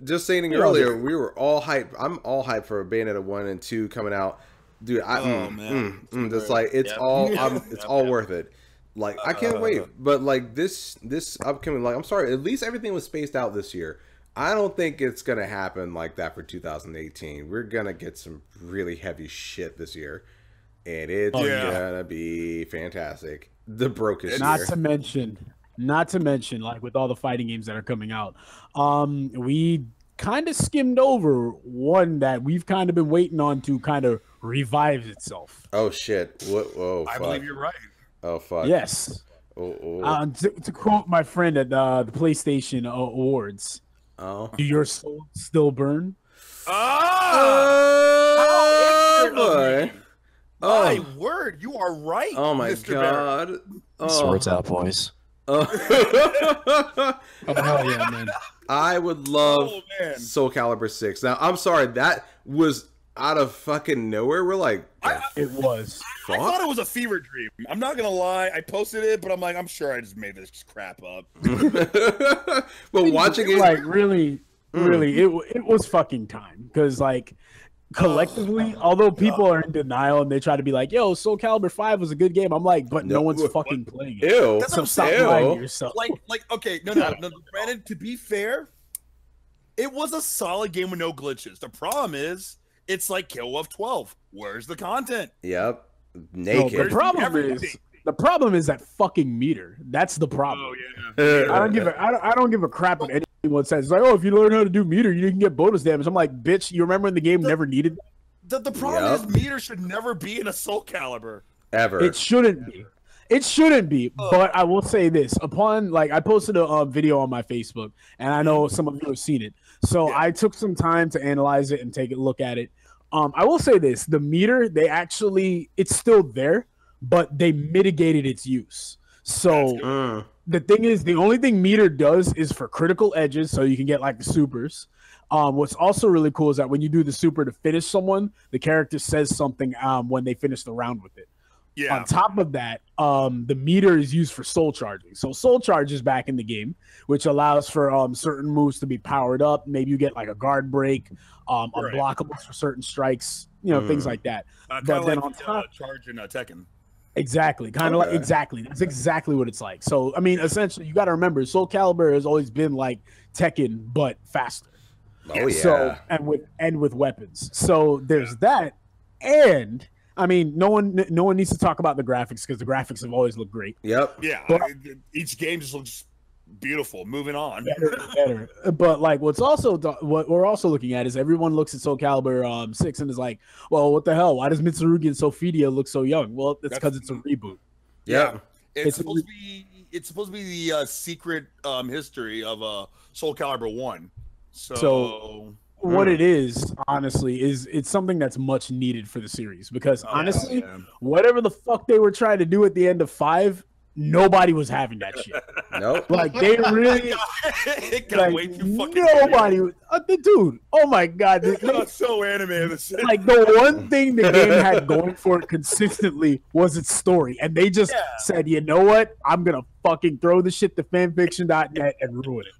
just saying earlier, we were all hyped. I'm all hyped for Bayonetta 1 and 2 coming out. Dude, it's like it's all worth it. Like I can't wait. But like this upcoming, like I'm sorry, at least everything was spaced out this year. I don't think it's gonna happen like that for 2018. We're gonna get some really heavy shit this year. And it's gonna be fantastic. The brokest year. Not to mention, like with all the fighting games that are coming out, we kind of skimmed over one that we've kind of been waiting on to kind of revive itself. Oh shit! Whoa! I believe you're right. Oh fuck! Yes. To quote my friend at the PlayStation Awards, "Do your soul still burn?" Boy. My word, you are right. Oh my Mr. god! Swords out, boys. Oh hell yeah, man! I would love Soul Calibur 6. Now, I'm sorry, that was out of fucking nowhere. We're like, it was. I thought it was a fever dream. I'm not gonna lie. I posted it, but I'm like, I'm sure I just made this crap up. But watching it, like really, it was fucking time because like. Collectively, although people are in denial and they try to be like, "Yo, Soul Calibur 5 was a good game," I'm like, but no one's fucking playing it. Ew. So stop lying to yourself. Like, okay, no. Brandon, to be fair, it was a solid game with no glitches. The problem is, it's like Kill of 12. Where's the content? Yep, naked. No, the problem is that fucking meter. That's the problem. Oh yeah. I don't give a crap what anyone says. It's like, oh, if you learn how to do meter, you can get bonus damage. I'm like, bitch, you remember when the game never needed that? The problem is meter should never be in a Soul Calibur. Ever. It shouldn't be. It shouldn't be. But I will say this: I posted a video on my Facebook, and I know some of you have seen it. So I took some time to analyze it and take a look at it. I will say this: the meter, it's still there, but they mitigated its use. So the thing is, the only thing meter does is for critical edges, so you can get like the supers. What's also really cool is that when you do the super to finish someone, the character says something when they finish the round with it. Yeah. On top of that, the meter is used for soul charging. So soul charge is back in the game, which allows for certain moves to be powered up. Maybe you get like a guard break, unblockables for certain strikes, things like that. But then on top, charge in Tekken. Exactly. Exactly. That's exactly what it's like. So, I mean, essentially, you got to remember, Soul Calibur has always been like Tekken, but faster. Oh, yeah. So, and with weapons. So there's that. And, I mean, no one needs to talk about the graphics because the graphics have always looked great. Yep. Yeah. Each game just looks beautiful. Moving on. Better. But like what we're also looking at is everyone looks at Soul Calibur 6 and is like, well, what the hell? Why does Mitsurugi and Sophidia look so young? Well, that's because it's a reboot. Yeah. It's supposed to be the secret history of Soul Calibur 1. So what it is, honestly, is it's something that's much needed for the series because honestly, whatever the fuck they were trying to do at the end of 5, nobody was having that shit. Nope. Like they really it got way too fucking nobody dude, oh my god, it got so animated. Like the one thing the game had going for it consistently was its story, and they just said, you know what, I'm gonna fucking throw the shit to fanfiction.net and ruin it.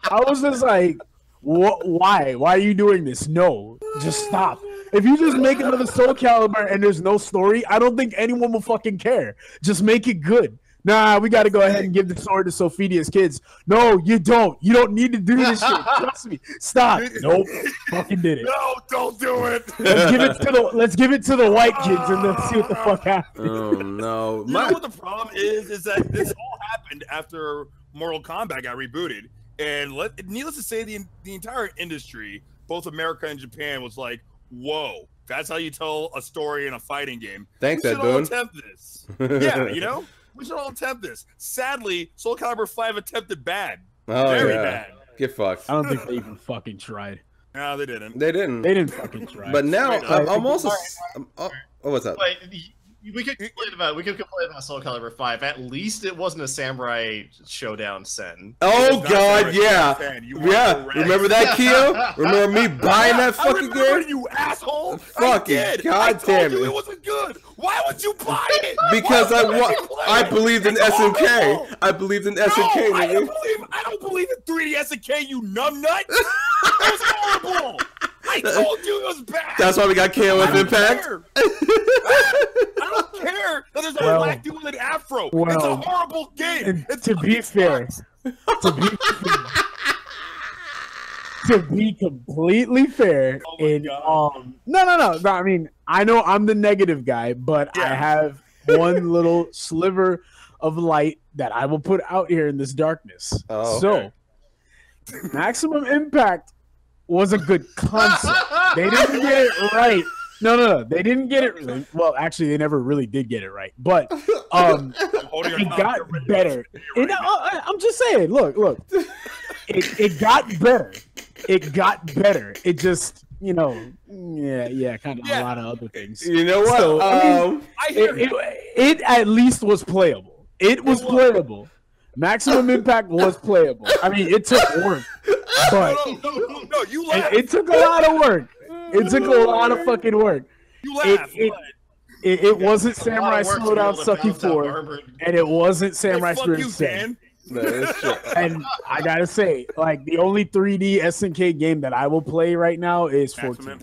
I was just like, why are you doing this? No, just stop. If you just make another Soul Calibur and there's no story, I don't think anyone will fucking care. Just make it good. Nah, we got to go ahead and give the sword to Sophia's kids. No, you don't. You don't need to do this shit. Trust me. Stop. Nope. Fucking did it. No, don't do it. Let's give it to the white kids and let's see what the fuck happens. Oh no. You know what the problem is that this all happened after Mortal Kombat got rebooted, and needless to say, the entire industry, both America and Japan, was like, "Whoa, that's how you tell a story in a fighting game." Thanks, we Ed should all Boon. attempt this. Yeah, you know. We should all attempt this. Sadly, Soul Calibur 5 attempted bad. Oh, Very yeah. bad. Get fucked. I don't think they even fucking tried. No, they didn't. They didn't. They didn't fucking try. But now I'm also. Right. Oh, what's up? Wait, we could complain about Soul Calibur 5. At least it wasn't a samurai showdown sen. Oh God, yeah, yeah. Remember that, Keo? Remember me buying that fucking game? You asshole! Fucking goddamn it it! wasn't good. Why would you buy it? Because I believed in SNK. I believed in SNK, no, nigga. I don't believe in 3D SNK, you numbnut. That was horrible. I told you it was bad. That's why we got KOF Impact. I don't care that there's a black dude with an afro. It's a horrible game. To be fair, to be completely fair, no. I mean, I know I'm the negative guy, but I have one little sliver of light that I will put out here in this darkness. Oh, so, Maximum Impact was a good concept. They didn't get it right. No. They didn't get it right. Well, actually, they never really did get it right. But it got better. I'm just saying. Look. It got better. It got better. It just, kind of a lot of other things. You know what? So, I mean, it at least was playable. It was playable. Maximum Impact was playable. I mean, it took work, but no, you laugh. It took a lot of work. It took a lot of fucking work. You laugh. It wasn't Samurai Slowdown Sucky 4, and it wasn't Samurai Spirit 7. And I gotta say, like, the only 3D SNK game that I will play right now is 14.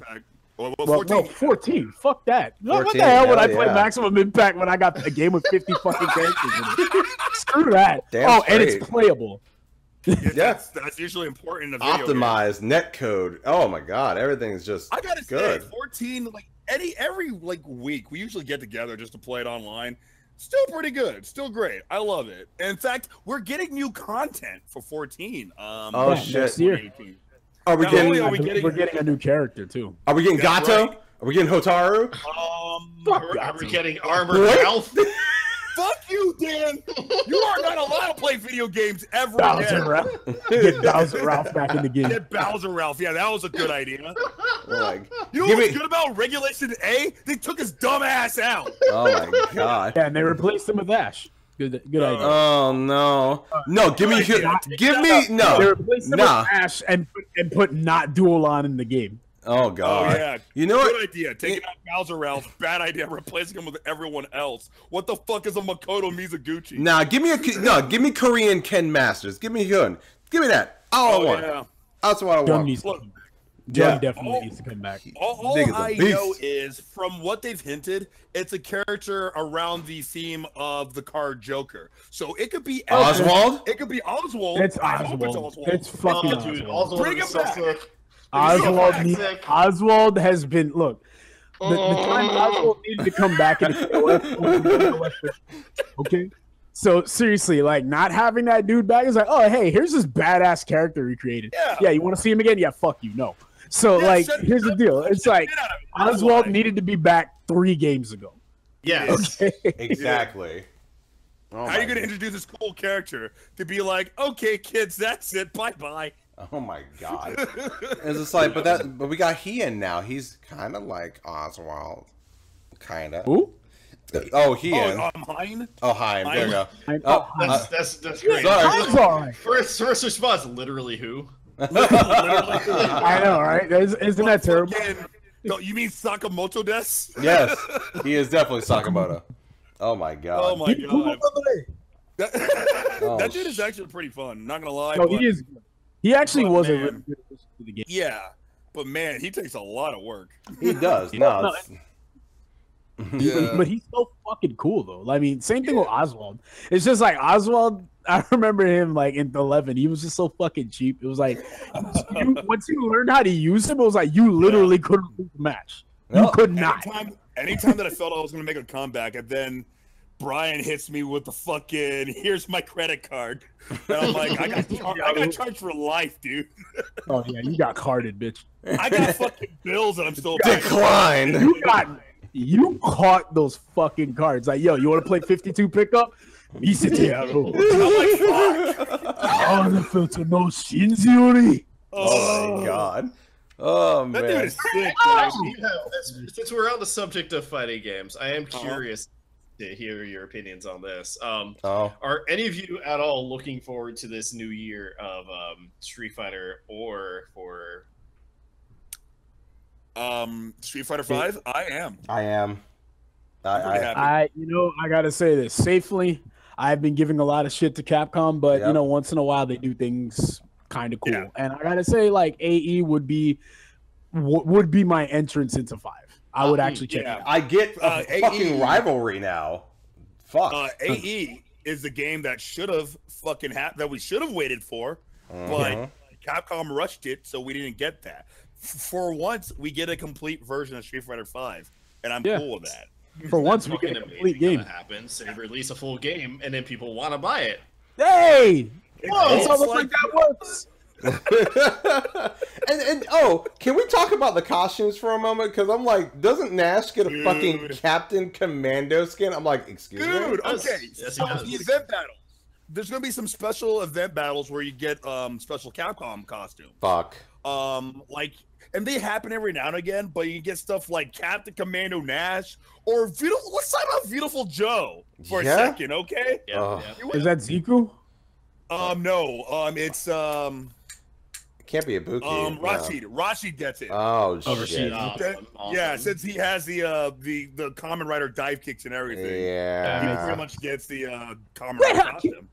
Well, 14. No, 14. Fuck that. 14, what the hell would I play Maximum Impact when I got a game with 50 fucking characters in it? Screw that. Damn and it's playable. That's usually important in a video optimized netcode. Oh my god, everything is just I gotta good. say, 14, like every week we usually get together just to play it online. Still pretty good. Still great. I love it. In fact, we're getting new content for 14. Shit. We're getting a new character too. Are we getting Gato? Right. Are we getting Hotaru? Are we getting Armored Ralph? Fuck you, Dan. You are not allowed to play video games ever again. Get Bowser Ralph back in the game. Get Bowser Ralph. Yeah, that was a good idea. Like, you know what's good about Regulation A? They took his dumb ass out. Oh my god. Yeah, and they replaced him with Ash. Good idea. Oh no. No, give me They replaced him with Ash and put not dual on in the game. Oh god. Oh yeah. You know Good idea. Taking out Bowser Ralph. Bad idea. Replacing him with everyone else. What the fuck is a Makoto Mizuguchi? Nah, give me Korean Ken Masters. Give me Hyun. Give me that. All I want. Yeah. That's what I want. Jung definitely needs to come back. All I know is, from what they've hinted, it's a character around the theme of the card Joker. So it could be Oswald. It could be Oswald. It's Oswald. It's fucking Oswald. Bring him back. Oswald has been the time Oswald needed to come back in okay. So seriously, like, not having that dude back is like, oh hey, here's this badass character we created. Yeah, you want to see him again? Yeah, fuck you, no. So here's the deal. It's like Oswald needed to be back 3 games ago. Yeah. Okay. Exactly. How are you gonna introduce this cool character to be like, okay, kids, that's it, bye bye. Oh my god. It's just like, but we got Hien now. He's kind of like Oswald. Kind of. Who? Oh, Hien. Hein? Oh, Hein. There you go. That's great. Sorry. First response, literally who? I know, right? Isn't that terrible? You mean Sakamoto des? Yes, he is definitely Sakamoto. Oh my god. Oh my god. That dude is actually pretty fun. Not gonna lie. No, he is. He actually was a really good addition to the game. Yeah. but man, he takes a lot of work. He does. No. Yeah. But he's so fucking cool though. I mean, same thing with Oswald. It's just like Oswald. I remember him like in 11. He was just so fucking cheap. It was like once you learned how to use him, it was like you literally couldn't lose the match. You could not. Anytime that I felt I was going to make a comeback, and then Brian hits me with the fucking "here's my credit card," and I'm like, I got charged for life, dude. Oh yeah, you got carded, bitch. I got fucking bills that I'm still declined. You caught those fucking cards. Like, yo, you want to play 52 pickup? I'm like, fuck. No Shinzuri. Oh my god. Oh man. That dude is sick. Since we're on the subject of fighting games, I am curious to hear your opinions on this. Are any of you at all looking forward to this new year of Street Fighter or for Street Fighter 5? I am. I gotta say this safely. I've been giving a lot of shit to Capcom, but once in a while they do things kind of cool. Yeah. And I gotta say, like, AE would be my entrance into 5. I would actually check it out. I get a fucking rivalry now. Fuck. AE is the game that should have fucking that we should have waited for, but Capcom rushed it, so we didn't get that. For once, we get a complete version of Street Fighter 5, and I'm cool with that. For once, we get a complete game. Happens, they release a full game, and then people want to buy it. Hey! Whoa, it's almost like that works. and can we talk about the costumes for a moment? Because I'm like, doesn't Nash get a fucking Captain Commando skin? I'm like, excuse me? Okay, yes, so the event battles. There's going to be some special event battles where you get special Capcom costumes. Fuck. And they happen every now and again, but you get stuff like Captain Commando Nash or let's talk about Beautiful Joe for a second, okay? Yeah. Is that Ziku? No. It's it can't be a Ibuki. Rashid. Rashid gets it. Oh shit. Awesome. Yeah, since he has the Common Rider dive kicks and everything. Yeah. He pretty much gets the Common Rider costume.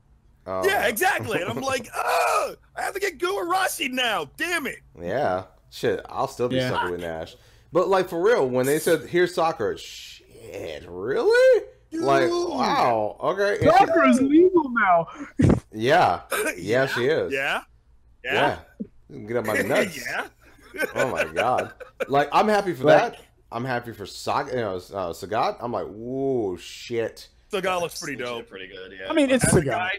Oh. Yeah, exactly. And I'm like, I have to get Guru Rashid now. Damn it. Yeah. Shit, I'll still be stuck with Nash. But like for real, when they said here's Sakura, shit, really? Dude. Like, wow, okay. Sakura is legal now. Yeah, she is. Yeah. Get up my nuts. Yeah. Oh my god. Like, I'm happy for that. I'm happy for Sagat. I'm like, whoa, shit. Sagat looks pretty dope. Pretty good. Yeah. I mean, it's Sagat.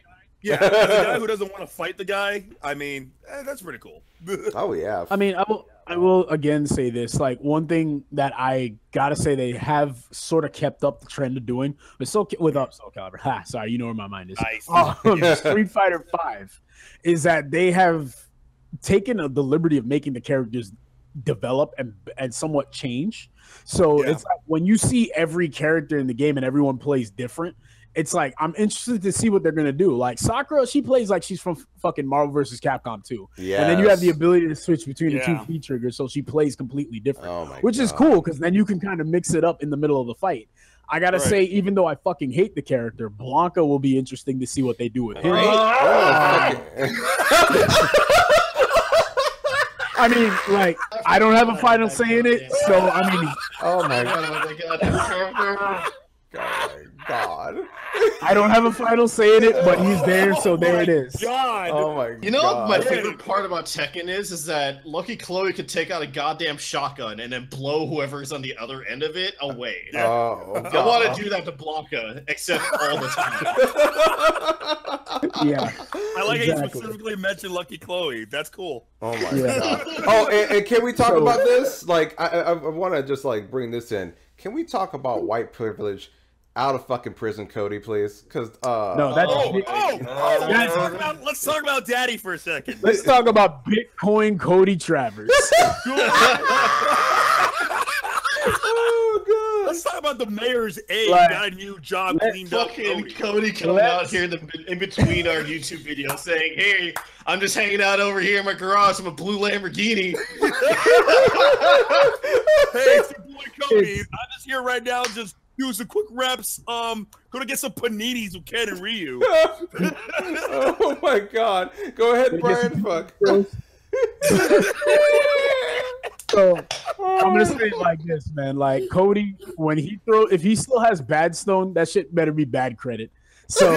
Yeah, as a guy who doesn't want to fight the guy, I mean, that's pretty cool. Oh yeah. I mean, I will again say this. Like, one thing that I gotta say they have sort of kept up the trend of doing with Soul Calibur. Sorry, you know where my mind is. Street Fighter 5 is that they have taken the liberty of making the characters develop and somewhat change. So it's like when you see every character in the game and everyone plays different, it's like, I'm interested to see what they're going to do. Like, Sakura, she plays like she's from fucking Marvel vs. Capcom 2. Yeah. And then you have the ability to switch between the two key triggers, so she plays completely different. Which is cool, because then you can kind of mix it up in the middle of the fight. I got to say, even though I fucking hate the character, Blanca will be interesting to see what they do with him. I mean, like, I don't have a final say in it, so, I mean... Oh, my God. I don't have a final say in it, but he's there, so there it is. God. Oh my god. You know what my favorite part about Tekken is that Lucky Chloe could take out a goddamn shotgun and then blow whoever's on the other end of it away. I want to do that to Blanca, except all the time. Yeah. I like how you specifically mentioned Lucky Chloe. That's cool. Oh my god. Oh, and can we talk about this? Like, I want to just like bring this in. Can we talk about white privilege? Out of fucking prison, Cody, please. Because no, that's let's talk about Daddy for a second. Let's talk about Bitcoin Cody Travers. Oh god. Let's talk about the mayor's aide. Got a new job cleaned up. Fucking Cody coming out here in between our YouTube videos saying, "Hey, I'm just hanging out over here in my garage in a blue Lamborghini." Hey, it's your boy Cody. I'm just here right now, just do some quick reps. Gonna get some paninis with Ken and Ryu. Oh my god. Go ahead, Brian. Fuck. So I'm gonna say it like this, man. Like Cody, when if he still has bad stone, that shit better be bad credit. So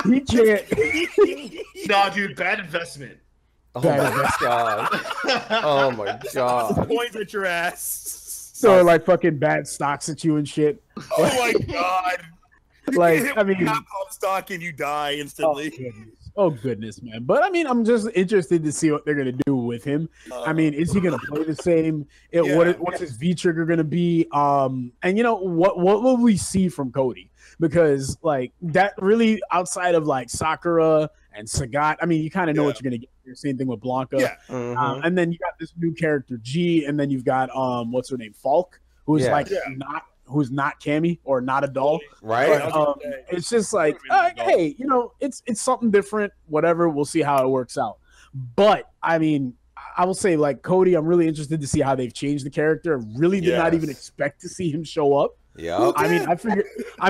he can't. Nah, dude, bad investment. Oh my god. Oh my god. Point at your ass. So like fucking bad stocks at you and shit. Oh my god. Like I mean, Capcom stock and you die instantly. Oh goodness, man! But I mean, I'm just interested to see what they're gonna do with him. I mean, is he gonna play the same? What's his V trigger gonna be? And you know what will we see from Cody? Because like that really outside of like Sakura and Sagat, I mean, you kind of know what you're gonna get. Same thing with Blanca. Yeah. And then you got this new character G, and then you've got what's her name, Falk, who's who's not Cammy or not a doll, right? But, it's just like, hey, you know, it's something different. Whatever, we'll see how it works out. But I mean, I will say, like Cody, I'm really interested to see how they've changed the character. Really did not even expect to see him show up. Yeah, I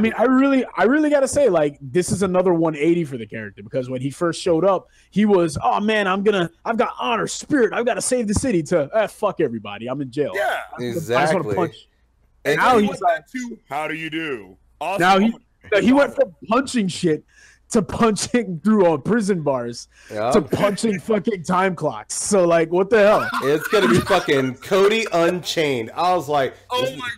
mean, I really gotta say, like, this is another 180 for the character because when he first showed up, he was, oh man, I've got honor, spirit, I've got to save the city. To fuck everybody, I'm in jail. Yeah, exactly. I just want to punch. And now he's like, how do you do? Awesome. Now he went from punching shit to punching through prison bars to punching fucking time clocks. So like, what the hell? It's gonna be fucking Cody Unchained. I was like, oh my god.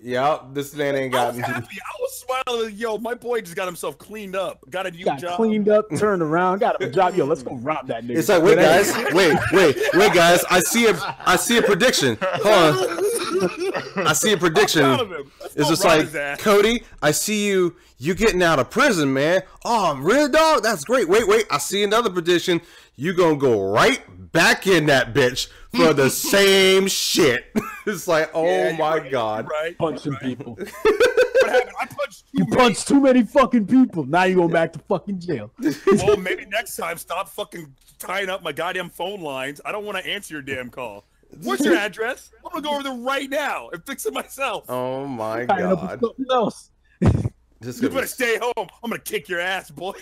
Yep, this man ain't gotten. I was smiling. Yo, my boy just got himself cleaned up. Got a new job. Cleaned up, turned around, got a job. Yo, let's go rob that nigga. It's like, wait, guys, wait, guys. I see a prediction. Hold on. I see a prediction. It's just like, Cody, I see you getting out of prison, man. Oh, really, dog? That's great. Wait. I see another prediction. You gonna go right back in that bitch for the same shit. It's like, oh my god. Right. Punching people. What happened? I punched too many fucking people. Now you going back to fucking jail. Well, maybe next time stop fucking tying up my goddamn phone lines. I don't want to answer your damn call. What's your address? I'm gonna go over there right now and fix it myself. Oh my god. Something else. You better stay home. I'm gonna kick your ass, boy.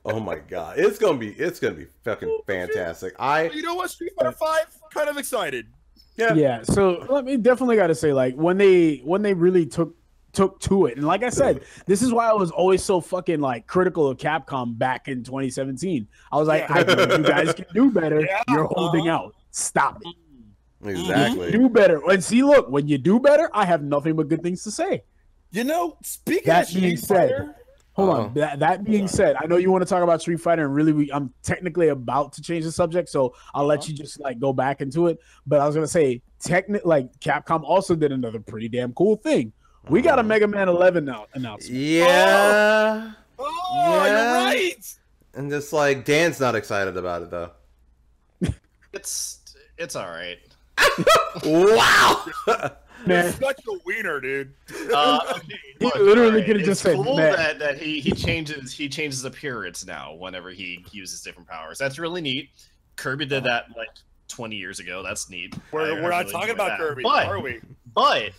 Oh my god. It's gonna be fucking fantastic. You know what? Street Fighter 5, kind of excited. Yeah. So let me definitely gotta say, like, when they really took to it, and like I said, this is why I was always so fucking like critical of Capcom back in 2017. I was like, I know you guys can do better. You're holding out. Stop it. Exactly. Do better. And see, look, when you do better, I have nothing but good things to say. You know, speaking that of being Street Fighter, hold on. That being said, I know you want to talk about Street Fighter, and really, I'm technically about to change the subject, so I'll let you just like go back into it. But I was gonna say, like Capcom also did another pretty damn cool thing. We got a Mega Man 11 now announcement. Yeah. Oh, you're right. And just like Dan's not excited about it though. It's all right. Wow. Man, such a wiener, dude. He literally could have just said cool that he changes appearance now whenever he uses different powers. That's really neat. Kirby did that like 20 years ago. That's neat. We're not really talking about Kirby, are we? But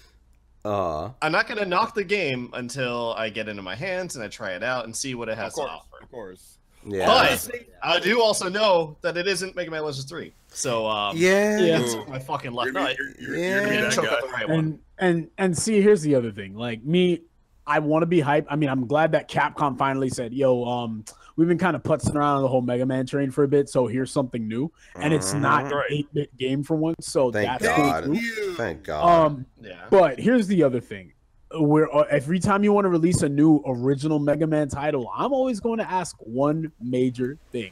I'm not gonna knock the game until I get it into my hands and I try it out and see what it has to offer. Of course. Yeah. But I do also know that it isn't Mega Man Legends 3. So that's my fucking left nut. You're gonna choke out the right one. And see, here's the other thing. Like me, I want to be hyped. I mean, I'm glad that Capcom finally said, "Yo, we've been kind of putzing around on the whole Mega Man train for a bit, so here's something new." And it's not an 8-bit game for once, so Thank that's God. cool. Thank God. But here's the other thing. Every time you want to release a new original Mega Man title, I'm always going to ask one major thing.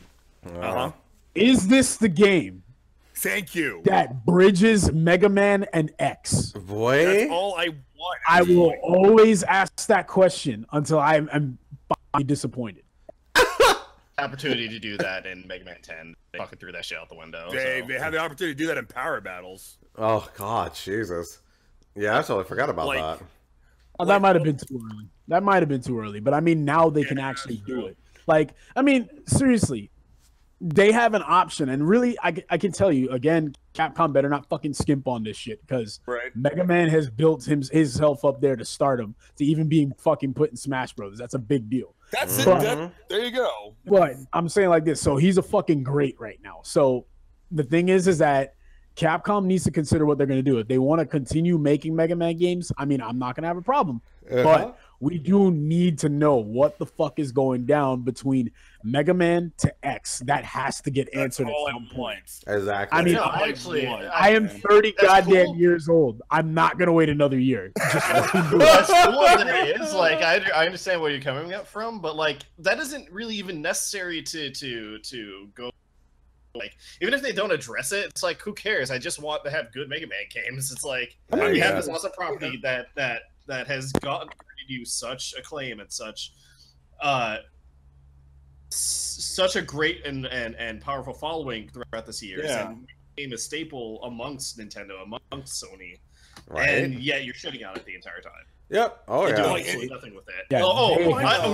Is this the game? Thank you. That bridges Mega Man and X. Boy. That's all I want. I will always ask that question until I'm disappointed. Opportunity to do that in Mega Man 10. They fucking threw that shit out the window. They have the opportunity to do that in Power Battles. Oh God, Jesus. Yeah, I totally forgot about that. That might have been too early. That might have been too early. But I mean, now they can actually do it. Like, I mean, seriously, they have an option. And really, I can tell you, again, Capcom better not fucking skimp on this shit because Mega Man has built himself up there to stardom, to even being fucking put in Smash Bros. That's a big deal. That's it. There you go. But I'm saying like this. So he's a fucking great right now. So the thing is that Capcom needs to consider what they're going to do. If they want to continue making Mega Man games, I mean, I'm not going to have a problem. But we do need to know what the fuck is going down between Mega Man to X. That has to get answered at some point. Exactly. I mean, I am 30 goddamn years old. I'm not going to wait another year. Just That's cool that it is. Like, I understand where you're coming up from, but like that isn't really even necessary to go. Like, even if they don't address it, it's like, who cares? I just want to have good Mega Man games. It's like, you have this awesome property that has gotten you such acclaim and such such a great and powerful following throughout this year. And became a staple amongst Nintendo, amongst Sony. Right. And yet you're shitting on it the entire time. Yep. Oh, yeah. Doing absolutely nothing with it. Yeah,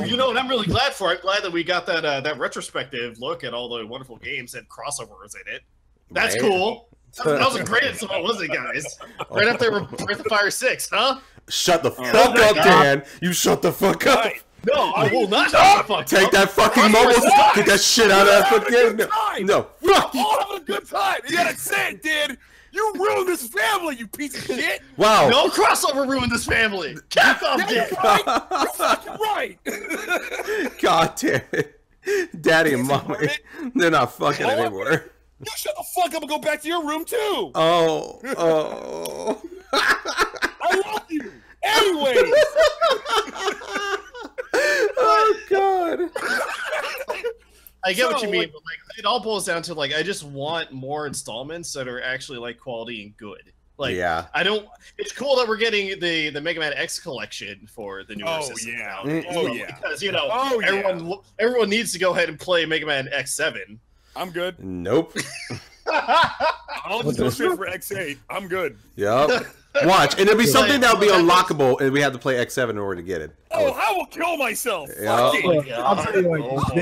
you know what I'm really glad for? I'm glad that we got that retrospective look at all the wonderful games and crossovers in it. That's cool. That was a great install, wasn't it, guys? Right after Breath of Fire 6, huh? Shut the fuck up, Dan. You shut the fuck up. No, I will not shut the fuck up. Take that fucking mobile. Get that shit out of that fucking. No. Fuck. All having a good time. You gotta say it, dude. You ruined this family, you piece of shit! Wow! No crossover ruined this family. Capcom did. You're fucking right. God damn it, Daddy and Mommy, they're not fucking anymore. You shut the fuck up and go back to your room too. Oh. I love you. Anyways. Oh God. I get what you mean, but like it all boils down to like I just want more installments that are actually like quality and good. Like I don't. It's cool that we're getting the Mega Man X collection for the newer system. Because you know everyone needs to go ahead and play Mega Man X7. I'm good. Nope. I'll just go straight for X8. I'm good. Yep. Watch, and it'll be something that'll be unlockable, and we have to play X7 in order to get it. Oh, I will kill myself. Yeah. I'll tell you what,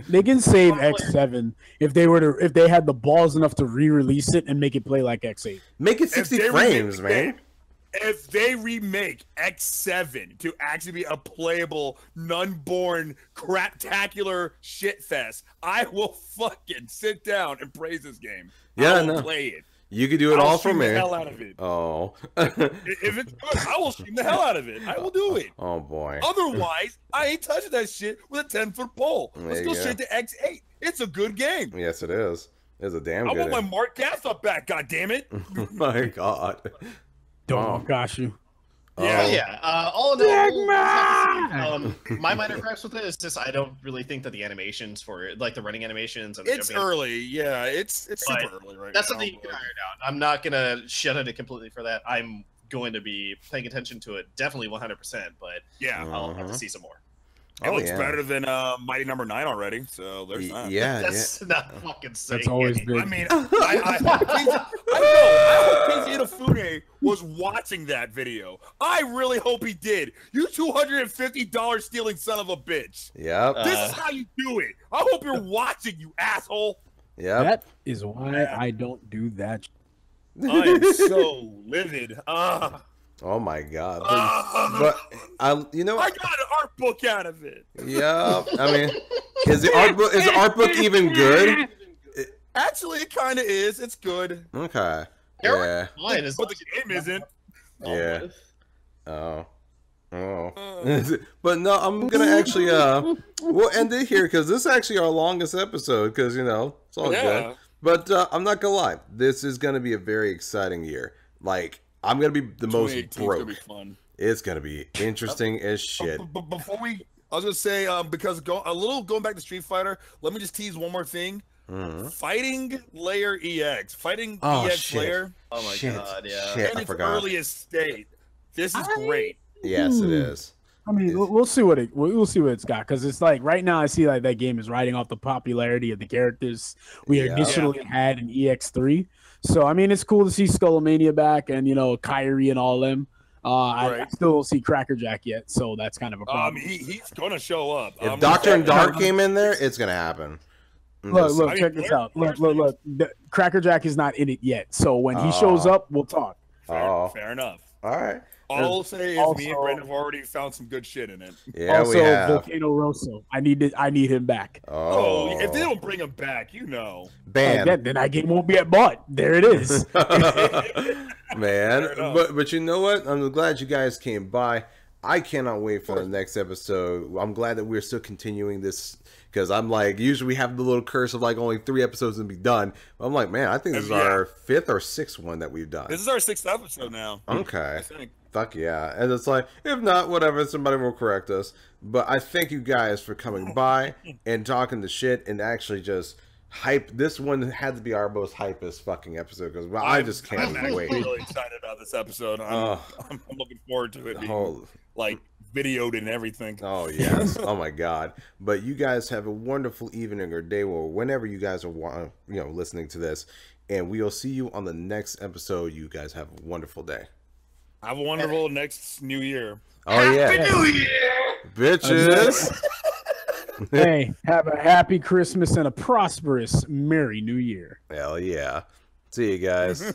they can save X7 if they had the balls enough to re-release it and make it play like X8. Make it 60 frames, man. If they remake X7 to actually be a playable, none-born, craptacular shitfest, I will fucking sit down and praise this game. I will play it. You could do it all for me. The hell out of it. Oh. If it's good, I will stream the hell out of it. I will do it. Oh boy. Otherwise, I ain't touching that shit with a 10-foot pole. Let's go straight to X8. It's a good game. Yes, it is. It's a damn good. I want my Mark Gassop back. God damn it. My God. Don't gosh you. All in all, my minor gripes with it is just I don't really think that the animations for it, like the running animations, and it's early. Yeah, it's super early right now. That's something you can iron out. I'm not gonna shut it completely for that. I'm going to be paying attention to it, definitely 100%. But I'll have to see some more. It looks better than Mighty Number 9 already, so there's that. That's not fucking saying. That's always big. I mean, I hope Keiji Inafune was watching that video. I really hope he did. You $250 stealing son of a bitch. Yep. This is how you do it. I hope you're watching, you asshole. Yeah. That is why I don't do that. I am so livid. Oh my God! But you know, I got an art book out of it. Yeah, I mean, is the art book even good? Actually, it kind of is. It's good. Okay. Yeah. But the game isn't. Yeah. Oh. But no, I'm gonna actually we'll end it here because this is actually our longest episode because it's all good. But I'm not gonna lie, this is gonna be a very exciting year. Like. I'm gonna be the most broke. Gonna be fun. It's gonna be interesting as shit. But before I was gonna say because going back to Street Fighter, let me just tease one more thing. Fighting Layer EX, EX Layer. Oh my God, yeah. Shit, in its earliest state. This is great. Yes, it is. I mean, we'll see what it's got because it's like right now I see like that game is riding off the popularity of the characters we initially had in EX3. So I mean, it's cool to see Skullomania back and Kyrie and all them. I still don't see Crackerjack yet, so that's kind of a problem. He's gonna show up. If Doctor and Dark came in there, it's gonna happen. Look, check this out. Look. Crackerjack is not in it yet, so when he shows up, we'll talk. Fair enough. All right. All I'll say is me and Brandon have already found some good shit in it. Yeah, also, we have. Volcano Rosso. I need him back. Oh, if they don't bring him back, ban. Then that game won't be at bought. There it is. Man, but you know what? I'm glad you guys came by. I cannot wait for the next episode. I'm glad that we're still continuing this because I'm like, usually we have the little curse of like only 3 episodes and be done. I'm like, man, I think this is our 5th or 6th one that we've done. This is our 6th episode now. Okay. I think. Fuck yeah. And it's like, if not, whatever, somebody will correct us. But I thank you guys for coming by and talking the shit and actually just hype. This one had to be our most hypest fucking episode because I just can't wait. I'm really excited about this episode. I'm looking forward to it being like videoed and everything. Oh yes. Oh my god. But you guys have a wonderful evening or day or whenever you guys are listening to this, and we'll see you on the next episode. You guys have a wonderful day. Have a wonderful next New Year. Oh yeah. Happy New Year, bitches. Hey, have a happy Christmas and a prosperous Merry New Year. Hell yeah. See you guys.